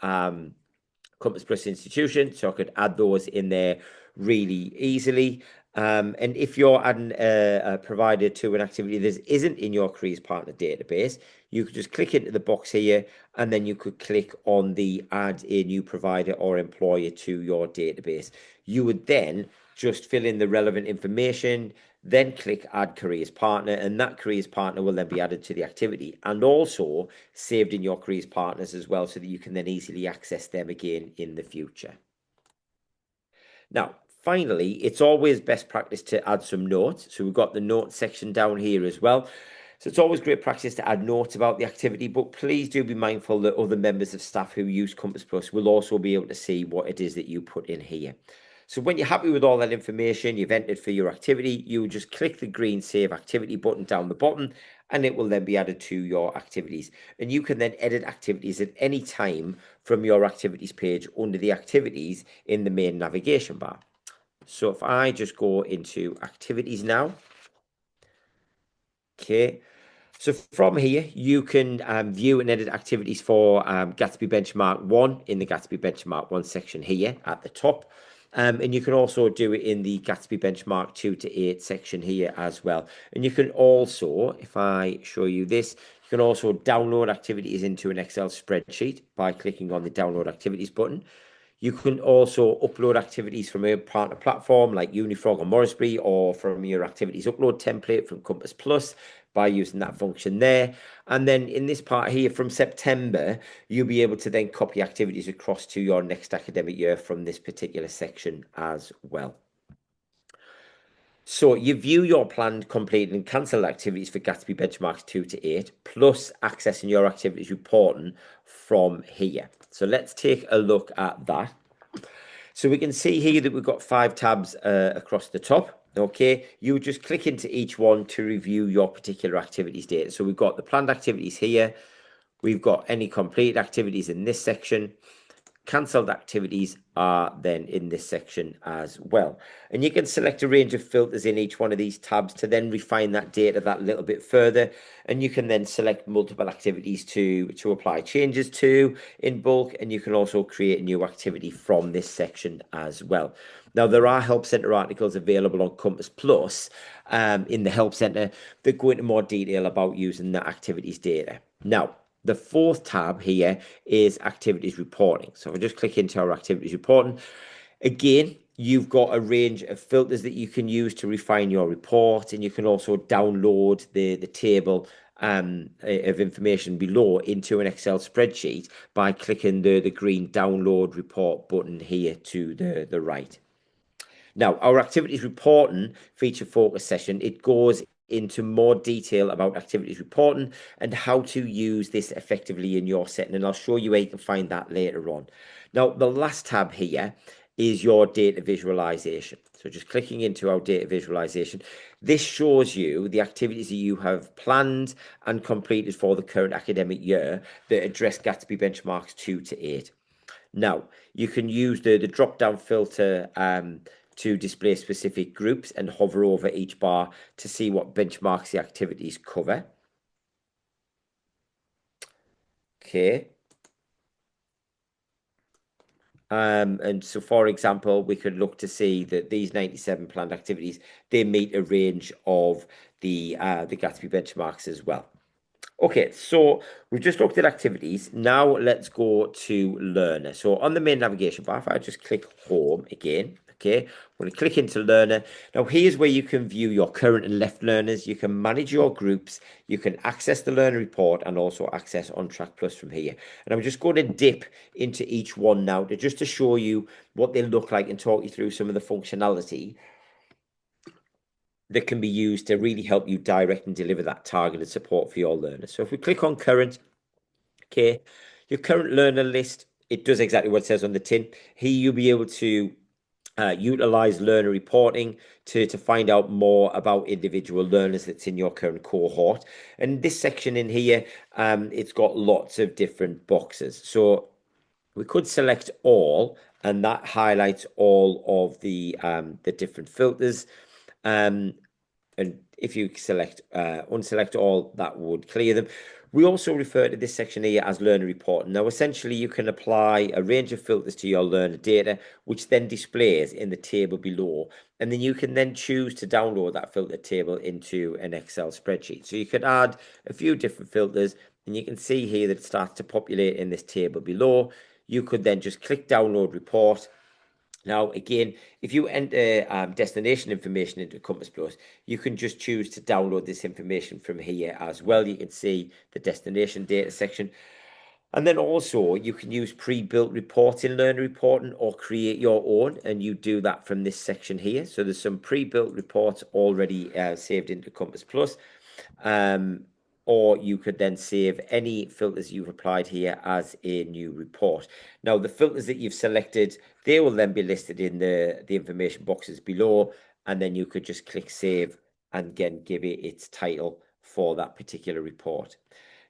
A: Compass Plus Institution, so I could add those in there really easily. And if you're adding a provider to an activity that isn't in your careers partner database, you could just click into the box here and then you could click on the add a new provider or employer to your database. You would then just fill in the relevant information, then click add careers partner, and that careers partner will then be added to the activity and also saved in your careers partners as well, so that you can then easily access them again in the future. Now, finally, it's always best practice to add some notes. So we've got the notes section down here as well. So it's always great practice to add notes about the activity, but please do be mindful that other members of staff who use Compass Plus will also be able to see what it is that you put in here. So when you're happy with all that information you've entered for your activity, you just click the green Save Activity button down the bottom, and it will then be added to your activities. And you can then edit activities at any time from your activities page under the activities in the main navigation bar. So if I just go into activities now, okay. So from here, you can view and edit activities for Gatsby Benchmark 1 in the Gatsby Benchmark 1 section here at the top. And you can also do it in the Gatsby Benchmark 2 to 8 section here as well. And you can also, if I show you this, you can also download activities into an Excel spreadsheet by clicking on the Download Activities button. You can also upload activities from a partner platform like Unifrog or Morrisbury, or from your activities upload template from Compass Plus by using that function there. And then in this part here from September, you'll be able to then copy activities across to your next academic year from this particular section as well. So you view your planned, completed and cancelled activities for Gatsby Benchmarks 2 to 8, plus accessing your activities reporting from here. So let's take a look at that. So we can see here that we've got 5 tabs across the top. Okay, you just click into each one to review your particular activities data. So we've got the planned activities here. We've got any completed activities in this section. Cancelled activities are then in this section as well. And you can select a range of filters in each one of these tabs to then refine that data that little bit further. And you can then select multiple activities to apply changes to in bulk. And you can also create a new activity from this section as well. Now, there are Help Centre articles available on Compass Plus in the Help Centre that go into more detail about using the activities data. Now, the 4th tab here is activities reporting. So if I just click into our activities reporting, again, you've got a range of filters that you can use to refine your report, and you can also download the table of information below into an Excel spreadsheet by clicking the green download report button here to the right. Now, our activities reporting feature focus session, it goes into more detail about activities reporting and how to use this effectively in your setting. And I'll show you where you can find that later on. Now, the last tab here is your data visualization. So just clicking into our data visualization, this shows you the activities that you have planned and completed for the current academic year that address Gatsby benchmarks 2 to 8. Now, you can use the drop-down filter to display specific groups and hover over each bar to see what benchmarks the activities cover. Okay. And so, for example, we could look to see that these 97 planned activities, they meet a range of the Gatsby benchmarks as well. Okay, so we've just looked at activities. Now let's go to Learner. So on the main navigation bar, if I just click Home again, okay, I'm going to click into Learner. Now here's where you can view your current and left learners. You can manage your groups. You can access the Learner Report and also access Ontrack Plus from here. And I'm just going to dip into each one now to show you what they look like and talk you through some of the functionality that can be used to really help you direct and deliver that targeted support for your learners. So if we click on current, okay, your current learner list, it does exactly what it says on the tin. Here you'll be able to utilize learner reporting to find out more about individual learners that's in your current cohort. And this section in here, it's got lots of different boxes. So we could select all, and that highlights all of the different filters. And if you select unselect all, that would clear them. We also refer to this section here as learner reporting. Now, essentially, you can apply a range of filters to your learner data, which then displays in the table below. And then you can then choose to download that filter table into an Excel spreadsheet. So you could add a few different filters, and you can see here that it starts to populate in this table below. You could then just click download report. Now, again, if you enter destination information into Compass Plus, you can just choose to download this information from here as well. You can see the destination data section. And then also you can use pre-built reports in Learner Reporting or create your own, and you do that from this section here. So there's some pre-built reports already saved into Compass Plus. or you could then save any filters you've applied here as a new report. Now, the filters that you've selected, they will then be listed in the information boxes below, and then you could just click save and again give it its title for that particular report.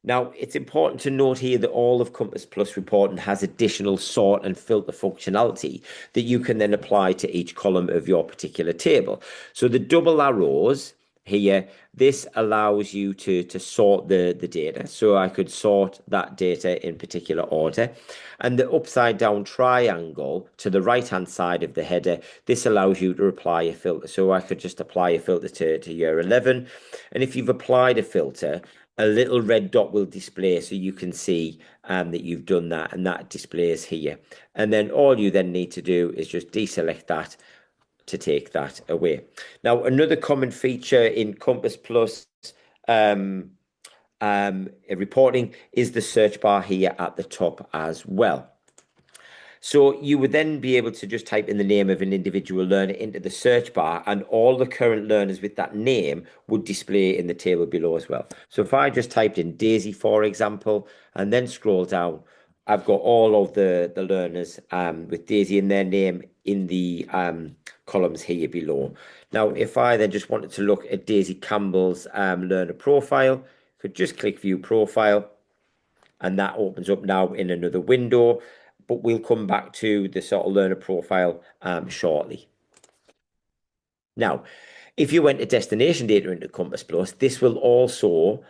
A: Now, it's important to note here that all of Compass Plus reporting has additional sort and filter functionality that you can then apply to each column of your particular table. So the double arrows here, this allows you to sort the data. So I could sort that data in particular order. And the upside down triangle to the right hand side of the header, this allows you to apply a filter. So I could just apply a filter to year 11. And if you've applied a filter, a little red dot will display so you can see that you've done that, and that displays here. And then all you then need to do is just deselect that to take that away. Now, another common feature in Compass Plus reporting is the search bar here at the top as well. So you would then be able to just type in the name of an individual learner into the search bar, and all the current learners with that name would display in the table below as well. So if I just typed in Daisy, for example, and then scroll down, I've got all of the learners with Daisy in their name in the columns here below. Now, if I then just wanted to look at Daisy Campbell's learner profile, could just click View Profile, and that opens up now in another window. But we'll come back to the sort of learner profile shortly. Now, if you went to destination data into Compass Plus, this will also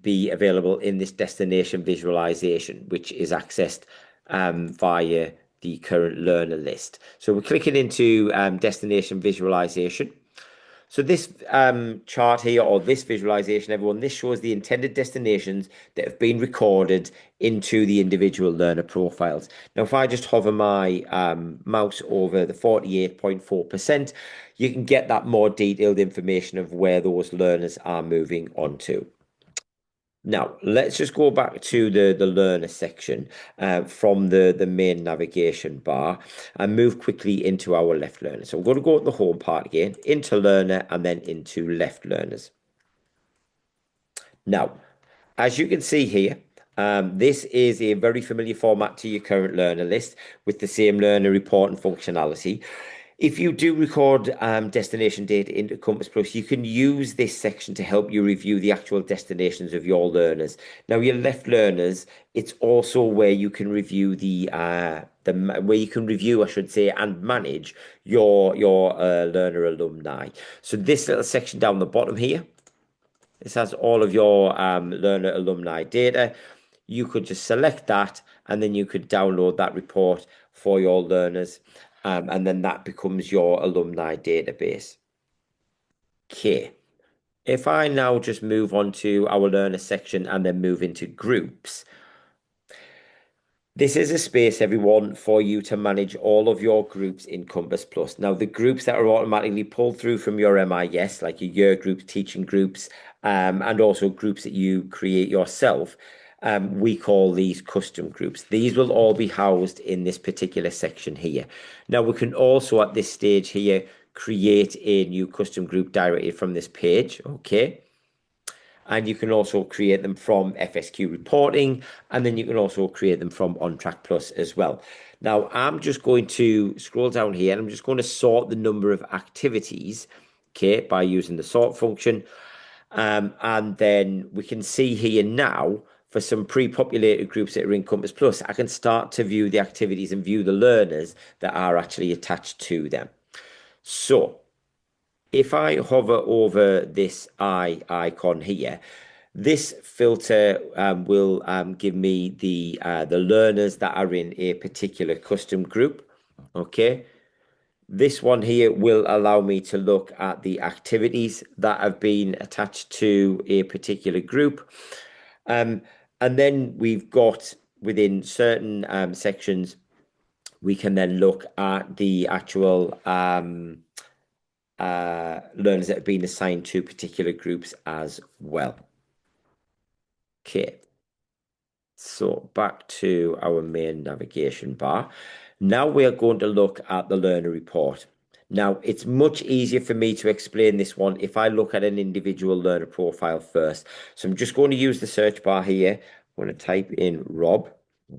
A: be available in this destination visualization, which is accessed via the current learner list. So we're clicking into destination visualization. So this chart here, or this visualization, everyone, this shows the intended destinations that have been recorded into the individual learner profiles. Now, if I just hover my mouse over the 48.4%, you can get that more detailed information of where those learners are moving on to. Now, let's just go back to the learner section from the main navigation bar and move quickly into our left learner. So we're going to go to the home part again, into learner, and then into left learners. Now, as you can see here, this is a very familiar format to your current learner list with the same learner report and functionality. If you do record destination data into Compass Plus, you can use this section to help you review the actual destinations of your learners. Now, your left learners, it's also where you can review where you can review, I should say, and manage your learner alumni. So this little section down the bottom here, this has all of your learner alumni data. You could just select that, and then you could download that report for your learners. And then that becomes your alumni database. Okay. If I now just move on to our learner section and then move into groups, this is a space, everyone, for you to manage all of your groups in Compass Plus. Now, the groups that are automatically pulled through from your MIS, like your year groups, teaching groups, and also groups that you create yourself, we call these custom groups. These will all be housed in this particular section here. Now, we can also at this stage here create a new custom group directly from this page, okay? And you can also create them from FSQ reporting, and then you can also create them from Ontrack Plus as well. Now, I'm just going to scroll down here, and I'm just going to sort the number of activities, okay, by using the sort function. And then we can see here now, for some pre-populated groups that are in Compass Plus, I can start to view the activities and view the learners that are actually attached to them. So if I hover over this eye icon here, this filter will give me the learners that are in a particular custom group. Okay. This one here will allow me to look at the activities that have been attached to a particular group. And then we've got within certain sections, we can then look at the actual learners that have been assigned to particular groups as well. Okay, so back to our main navigation bar. Now we are going to look at the learner report. Now, it's much easier for me to explain this one if I look at an individual learner profile first. So I'm just going to use the search bar here. I'm going to type in Rob.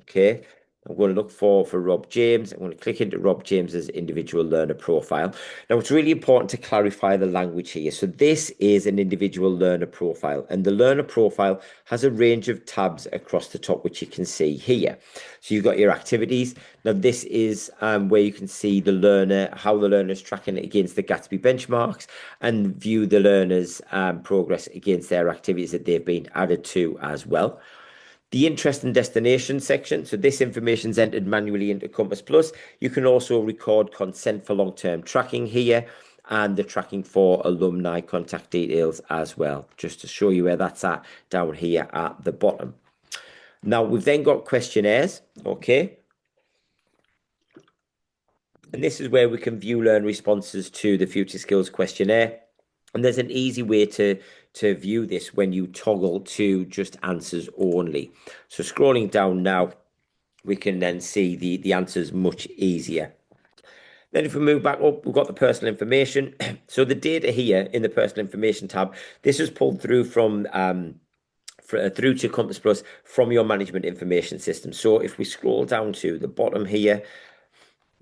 A: Okay. I'm going to look for Rob James. I'm going to click into Rob James's individual learner profile. Now, it's really important to clarify the language here. So this is an individual learner profile, and the learner profile has a range of tabs across the top, which you can see here. So you've got your activities. Now, this is where you can see the learner, how the learner is tracking it against the Gatsby benchmarks, and view the learner's progress against their activities that they've been added to as well. The interest and destination section. So this information is entered manually into Compass Plus. You can also record consent for long-term tracking here, and the tracking for alumni contact details as well, just to show you where that's at down here at the bottom. Now, we've then got questionnaires, okay? And this is where we can view learn responses to the Future Skills Questionnaire. And there's an easy way to view this when you toggle to just answers only. So scrolling down now, we can then see the answers much easier. Then if we move back up, we've got the personal information. So the data here in the personal information tab, this is pulled through from through to Compass Plus from your management information system. So if we scroll down to the bottom here,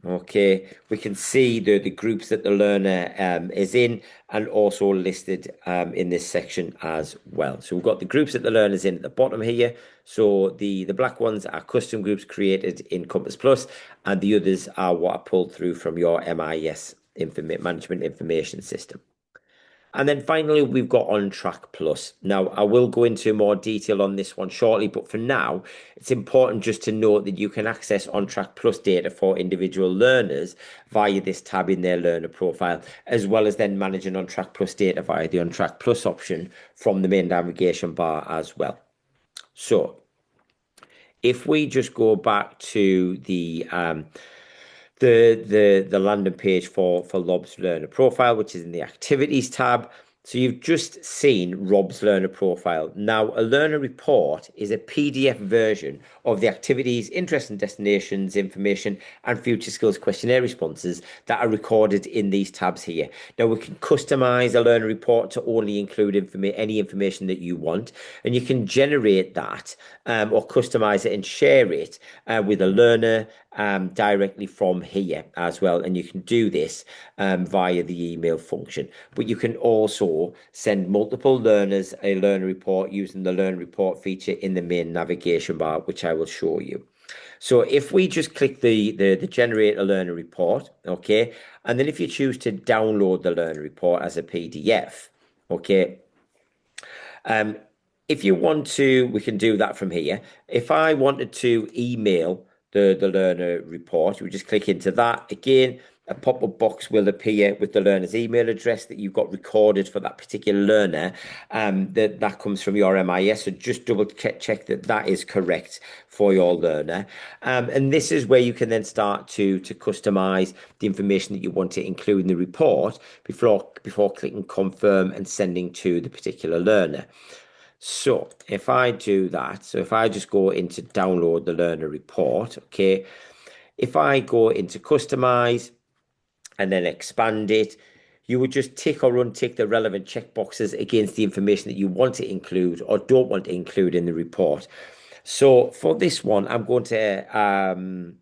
A: okay, we can see the groups that the learner is in, and also listed in this section as well. So we've got the groups that the learner's in at the bottom here. So the black ones are custom groups created in Compass Plus, and the others are what are pulled through from your MIS management information system. And then finally, we've got Ontrack Plus. Now, I will go into more detail on this one shortly, but for now, it's important just to note that you can access Ontrack Plus data for individual learners via this tab in their learner profile, as well as then managing Ontrack Plus data via the Ontrack Plus option from the main navigation bar as well. So, if we just go back to the landing page for Rob's learner profile, which is in the activities tab. So you've just seen Rob's learner profile. Now, a learner report is a PDF version of the activities, interests and destinations information, and future skills questionnaire responses that are recorded in these tabs here. Now, we can customize a learner report to only include any information that you want, and you can generate that or customize it and share it with a learner directly from here as well. And you can do this via the email function, but you can also send multiple learners a learner report using the learner report feature in the main navigation bar, which I will show you. So if we just click the generate a learner report, okay, and then if you choose to download the learner report as a PDF, okay, if you want to, we can do that from here. If I wanted to email the learner report, we just click into that. Again, a pop-up box will appear with the learner's email address that you've got recorded for that particular learner. That comes from your MIS, so just double check that that is correct for your learner. And this is where you can then start to customize the information that you want to include in the report before clicking confirm and sending to the particular learner. So if I do that, so if I just go into download the learner report, okay, if I go into customize and then expand it, you would just tick or untick the relevant checkboxes against the information that you want to include or don't want to include in the report. So for this one, I'm going to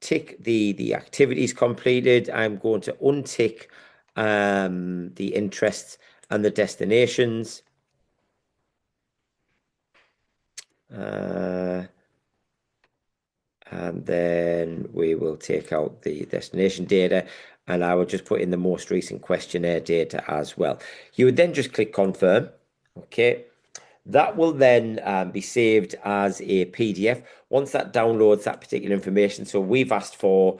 A: tick the activities completed. I'm going to untick the interests and the destinations. And then we will take out the destination data, and I will just put in the most recent questionnaire data as well. You would then just click confirm. Okay. That will then be saved as a PDF once that downloads that particular information. So we've asked for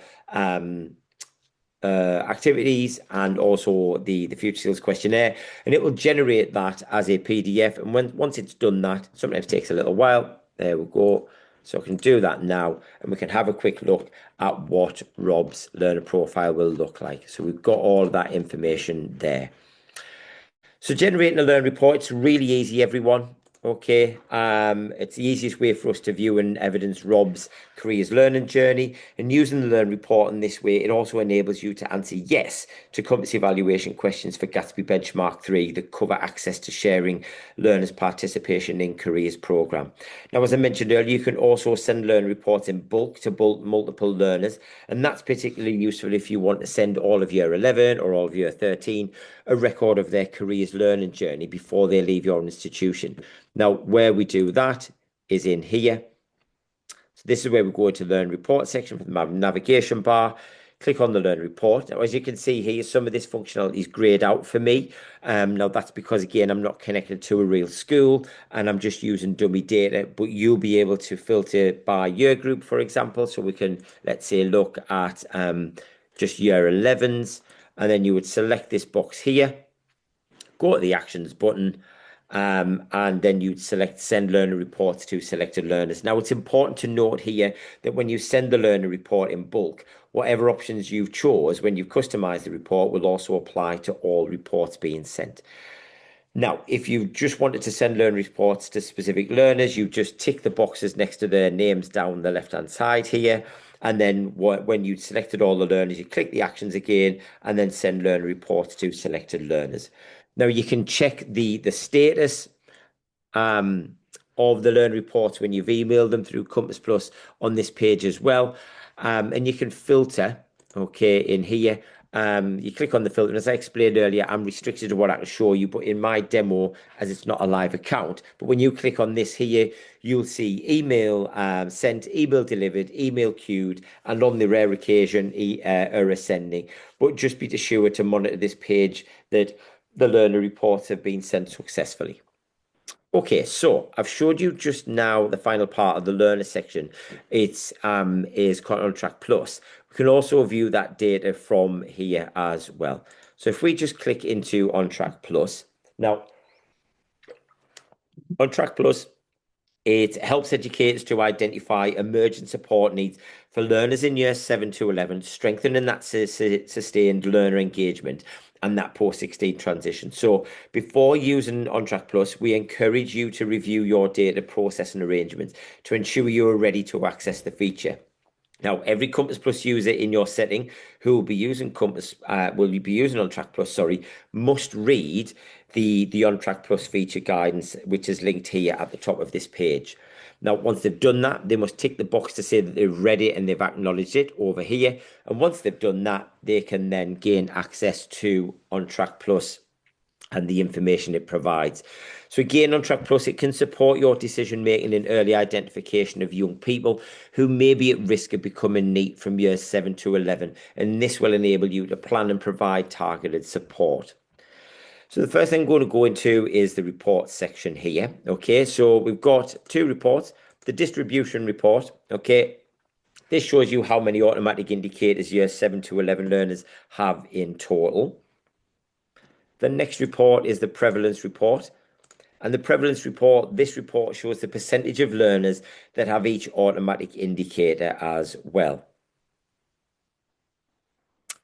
A: activities and also the future skills questionnaire, and it will generate that as a PDF. And once it's done that, sometimes it takes a little while. There we go. So I can do that now, and we can have a quick look at what Rob's learner profile will look like. So we've got all of that information there. So generating a learner report, it's really easy, everyone. Okay, it's the easiest way for us to view and evidence Rob's careers learning journey. And using the Learn Report in this way, it also enables you to answer yes to competency evaluation questions for Gatsby Benchmark 3 that cover access to sharing learners' participation in careers program. Now, as I mentioned earlier, you can also send Learn Reports in bulk to multiple learners, and that's particularly useful if you want to send all of year 11 or all of year 13 a record of their careers learning journey before they leave your institution. Now, where we do that is in here. So this is where we go to Learn Report section from the navigation bar. Click on the Learn Report. Now, as you can see here, some of this functionality is grayed out for me. Now, that's because, again, I'm not connected to a real school and I'm just using dummy data, but you'll be able to filter by year group, for example. So we can, let's say, look at just year 11s, and then you would select this box here, go to the Actions button, and then you'd select Send Learner Reports to selected learners. Now, it's important to note here that when you send the learner report in bulk, whatever options you've chose when you customize the report will also apply to all reports being sent. Now, if you just wanted to send learner reports to specific learners, you just tick the boxes next to their names down the left-hand side here. And then when you've selected all the learners, you click the actions again and then send learner reports to selected learners. Now, you can check the status of the learn reports when you've emailed them through Compass Plus on this page as well. And you can filter, okay, in here. You click on the filter, and as I explained earlier, I'm restricted to what I can show you, but in my demo, as it's not a live account, but when you click on this here, you'll see email sent, email delivered, email queued, and on the rare occasion, error sending. But just be sure to monitor this page that the learner reports have been sent successfully. Okay, so I've showed you just now the final part of the learner section. It's is Ontrack Plus. We can also view that data from here as well. So if we just click into Ontrack Plus, now Ontrack Plus, it helps educators to identify emergent support needs for learners in years 7 to 11, strengthening that sustained learner engagement and that post-16 transition. So before using Ontrack Plus, we encourage you to review your data processing arrangements to ensure you are ready to access the feature. Now, every Compass Plus user in your setting who will be using Ontrack Plus, must read the Ontrack Plus feature guidance, which is linked here at the top of this page. Now, once they've done that, they must tick the box to say that they've read it and they've acknowledged it over here. And once they've done that, they can then gain access to Ontrack Plus and the information it provides. So again, Ontrack Plus, it can support your decision making and early identification of young people who may be at risk of becoming NEET from years 7 to 11, and this will enable you to plan and provide targeted support. So the first thing I'm going to go into is the report section here. Okay, so we've got two reports. The distribution report, okay, this shows you how many automatic indicators years 7 to 11 learners have in total. The next report is the prevalence report. And the prevalence report, this report shows the percentage of learners that have each automatic indicator as well.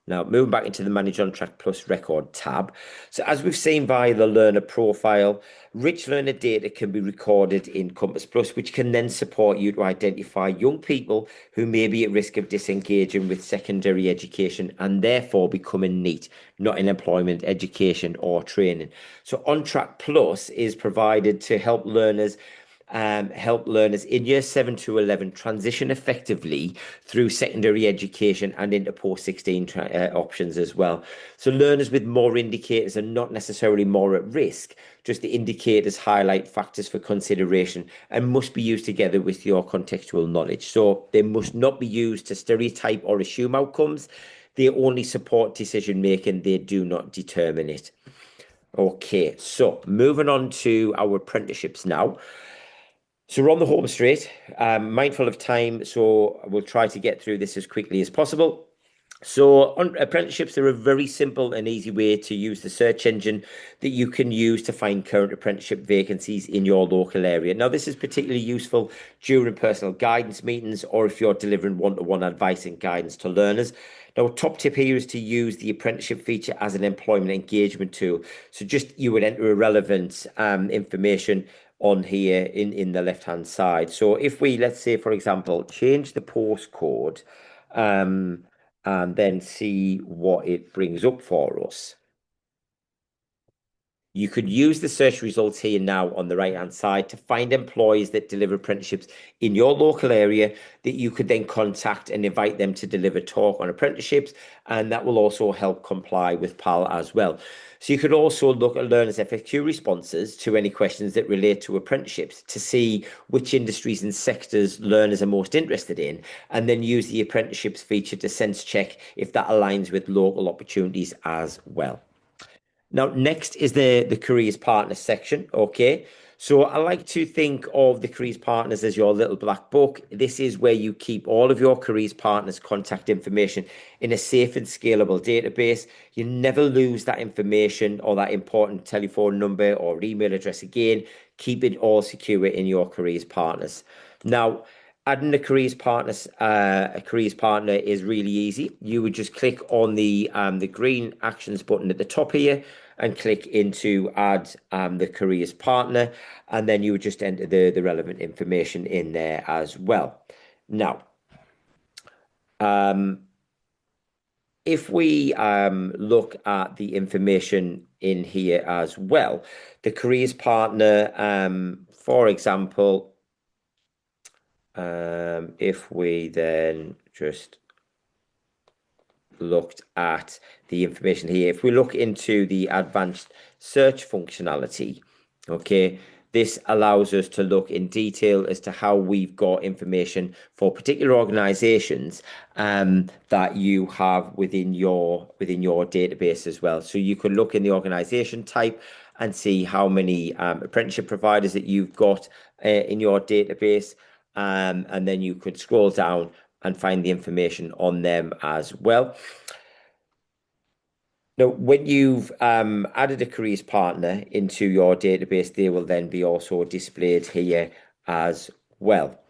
A: Now, moving back into the Manage Ontrack Plus record tab. So as we've seen via the learner profile, rich learner data can be recorded in Compass Plus, which can then support you to identify young people who may be at risk of disengaging with secondary education and therefore becoming NEET, not in employment, education or training. So Ontrack Plus is provided to help learners in years 7 to 11 transition effectively through secondary education and into post-16 options as well. So learners with more indicators are not necessarily more at risk, just the indicators highlight factors for consideration and must be used together with your contextual knowledge. So they must not be used to stereotype or assume outcomes. They only support decision making, they do not determine it. Okay, so moving on to our apprenticeships now. So we're on the home straight, mindful of time, so we'll try to get through this as quickly as possible. So on apprenticeships, they're a very simple and easy way to use the search engine that you can use to find current apprenticeship vacancies in your local area. Now, this is particularly useful during personal guidance meetings or if you're delivering one-to-one advice and guidance to learners. Now, top tip here is to use the apprenticeship feature as an employment engagement tool. So just you would enter irrelevant information on here in the left-hand side. So if we, let's say, for example, change the postcode, um, and then see what it brings up for us. You could use the search results here now on the right hand side to find employees that deliver apprenticeships in your local area that you could then contact and invite them to deliver talk on apprenticeships. And that will also help comply with PAL as well. So you could also look at learners' FAQ responses to any questions that relate to apprenticeships to see which industries and sectors learners are most interested in, and then use the apprenticeships feature to sense check if that aligns with local opportunities as well. Now, next is the careers partners section. Okay. So I like to think of the careers partners as your little black book. This is where you keep all of your careers partners' contact information in a safe and scalable database. You never lose that information or that important telephone number or email address again. Keep it all secure in your careers partners. Now, adding a careers partner is really easy. You would just click on the green actions button at the top here and click into add the careers partner, and then you would just enter the relevant information in there as well. Now, if we look at the information in here as well, the careers partner, for example, if we then just looked at the information here, if we look into the advanced search functionality, okay, this allows us to look in detail as to how we've got information for particular organizations that you have within your database as well. So you can look in the organization type and see how many apprenticeship providers that you've got in your database. And then you could scroll down and find the information on them as well. Now, when you've added a careers partner into your database, they will then be also displayed here as well.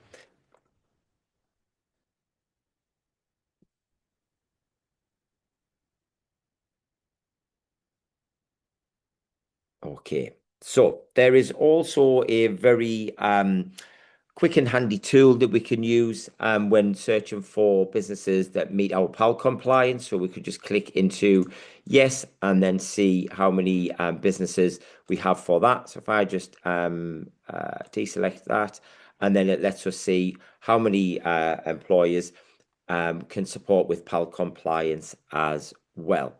A: Okay, so there is also a very quick and handy tool that we can use when searching for businesses that meet our PAL compliance. So we could just click into yes and then see how many businesses we have for that. So if I just deselect that, and then it lets us see how many employers can support with PAL compliance as well.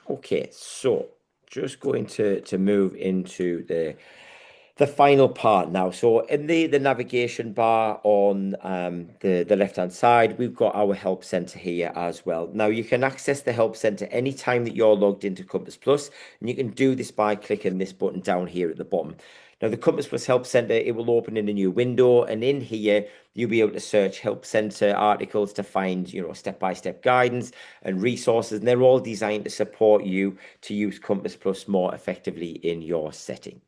A: Okay, so just going to move into the final part now. So in the navigation bar on the left-hand side, we've got our help center here as well. Now you can access the help center anytime that you're logged into Compass Plus, and you can do this by clicking this button down here at the bottom. Now the Compass Plus Help Center, it will open in a new window, and in here you'll be able to search Help Center articles to find, step-by-step guidance and resources, and they're all designed to support you to use Compass Plus more effectively in your setting.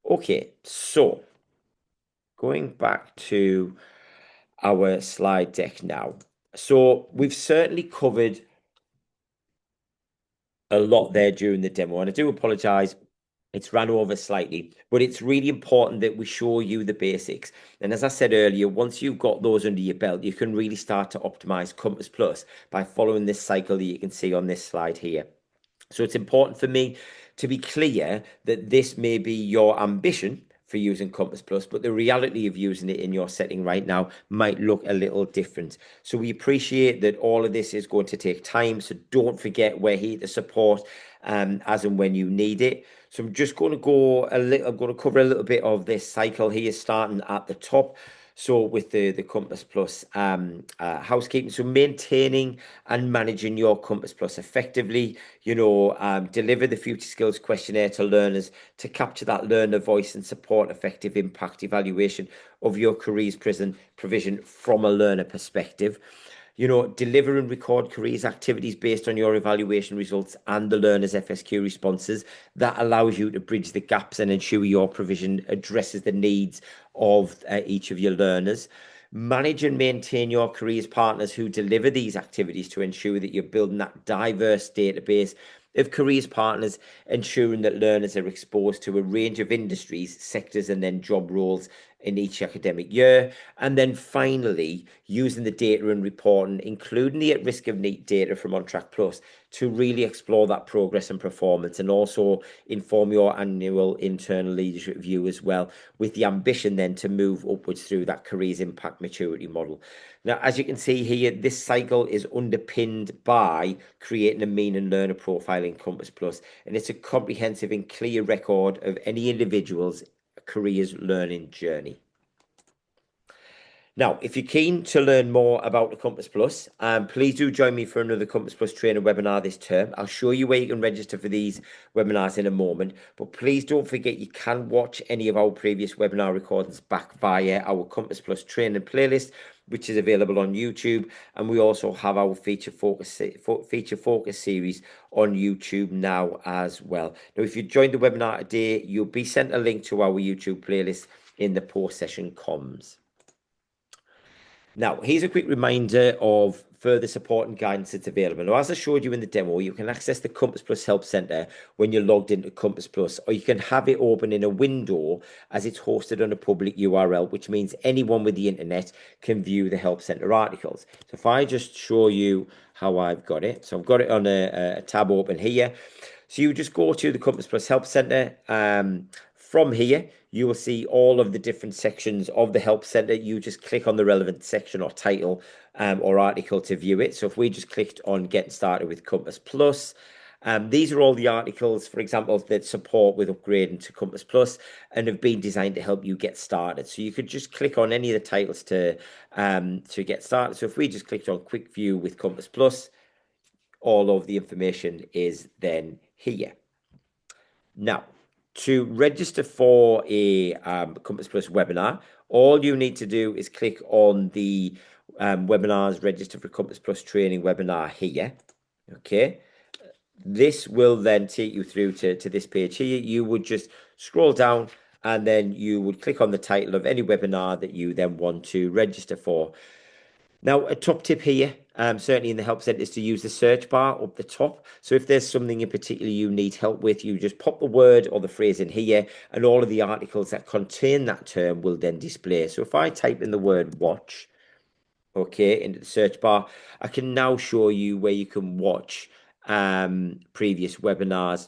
A: Okay, so going back to our slide deck now. So we've certainly covered a lot there during the demo, and I do apologize. It's ran over slightly, but it's really important that we show you the basics. And as I said earlier, once you've got those under your belt, you can really start to optimize Compass Plus by following this cycle that you can see on this slide here. So it's important for me to be clear that this may be your ambition for using Compass Plus, but the reality of using it in your setting right now might look a little different. So we appreciate that all of this is going to take time. So don't forget we're here to support as and when you need it. So I'm just going to I'm going to cover a little bit of this cycle here, starting at the top. So with the Compass Plus housekeeping, so maintaining and managing your Compass Plus effectively, deliver the future skills questionnaire to learners to capture that learner voice and support effective impact evaluation of your careers provision from a learner perspective. Deliver and record careers activities based on your evaluation results and the learner's FSQ responses. That allows you to bridge the gaps and ensure your provision addresses the needs of each of your learners. Manage and maintain your careers partners who deliver these activities to ensure that you're building that diverse database of careers partners, ensuring that learners are exposed to a range of industries, sectors, and then job roles in each academic year. And then finally, using the data and reporting, including the at risk of need data from Ontrack Plus, to really explore that progress and performance, and also inform your annual internal leadership review as well, with the ambition then to move upwards through that careers impact maturity model. Now, as you can see here, this cycle is underpinned by creating a mean and learner profile in Compass Plus, and it's a comprehensive and clear record of any individual's careers learning journey. Now, if you're keen to learn more about the Compass Plus, please do join me for another Compass Plus trainer webinar this term. I'll show you where you can register for these webinars in a moment, but please don't forget you can watch any of our previous webinar recordings back via our Compass Plus training playlist, which is available on YouTube, and we also have our feature focus series on YouTube now as well. Now, if you joined the webinar today, you'll be sent a link to our YouTube playlist in the post-session comms. Now, here's a quick reminder of further support and guidance that's available. Now, as I showed you in the demo, you can access the Compass Plus Help Centre when you're logged into Compass Plus, or you can have it open in a window as it's hosted on a public URL, which means anyone with the internet can view the Help Centre articles. So if I just show you how I've got it, so I've got it on a tab open here. So you just go to the Compass Plus Help Centre. From here, you will see all of the different sections of the Help Centre. You just click on the relevant section or title or article to view it. So if we just clicked on Getting Started with Compass Plus, these are all the articles, for example, that support with upgrading to Compass Plus and have been designed to help you get started. So you could just click on any of the titles to get started. So if we just clicked on Quick View with Compass Plus, all of the information is then here. Now, to register for a Compass Plus webinar, all you need to do is click on the webinars register for Compass Plus training webinar here. Okay, this will then take you through to this page here. You would just scroll down and then you would click on the title of any webinar that you then want to register for. Now, a top tip here, certainly in the Help Centre, is to use the search bar up the top. So if there's something in particular you need help with, you just pop the word or the phrase in here, and all of the articles that contain that term will then display. So if I type in the word watch, okay, into the search bar, I can now show you where you can watch previous webinars.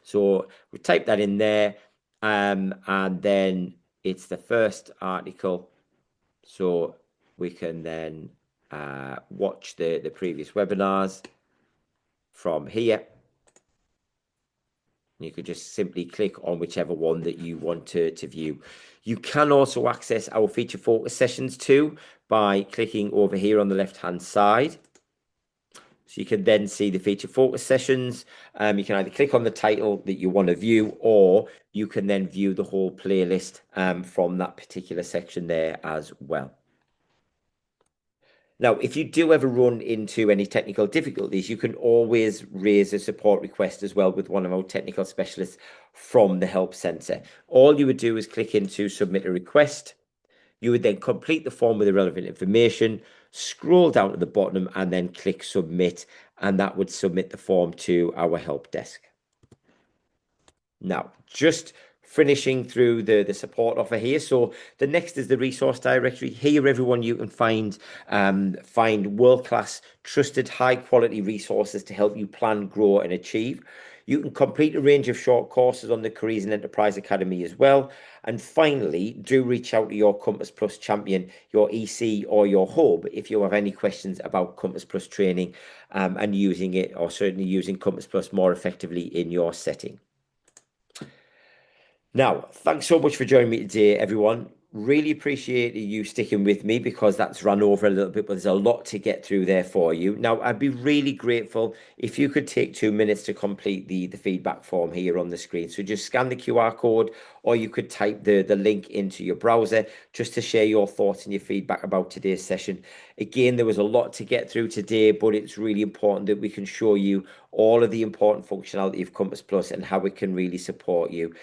A: So we type that in there, and then it's the first article. So we can then watch the previous webinars from here. You could just simply click on whichever one that you want to view. You can also access our feature focus sessions too by clicking over here on the left hand side. So you can then see the feature focus sessions. You can either click on the title that you want to view, or you can then view the whole playlist from that particular section there as well. Now, if you do ever run into any technical difficulties, you can always raise a support request as well with one of our technical specialists from the Help Centre. All you would do is click into Submit a Request. You would then complete the form with the relevant information, scroll down to the bottom and then click Submit, and that would submit the form to our help desk. Now, just finishing through the support offer here. So the next is the resource directory. Here, everyone, you can find world-class, trusted, high-quality resources to help you plan, grow, and achieve. You can complete a range of short courses on the Careers and Enterprise Academy as well. And finally, do reach out to your Compass Plus champion, your EC or your hub, if you have any questions about Compass Plus training and using it, or certainly using Compass Plus more effectively in your setting. Now, thanks so much for joining me today, everyone. Really appreciate you sticking with me, because that's run over a little bit, but there's a lot to get through there for you. Now, I'd be really grateful if you could take 2 minutes to complete the feedback form here on the screen. So just scan the QR code, or you could type the link into your browser just to share your thoughts and your feedback about today's session. Again, there was a lot to get through today, but it's really important that we can show you all of the important functionality of Compass Plus and how it can really support you.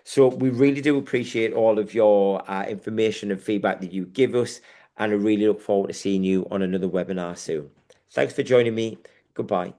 A: So we really do appreciate all of your information and feedback that you give us, and I really look forward to seeing you on another webinar soon. Thanks for joining me. Goodbye.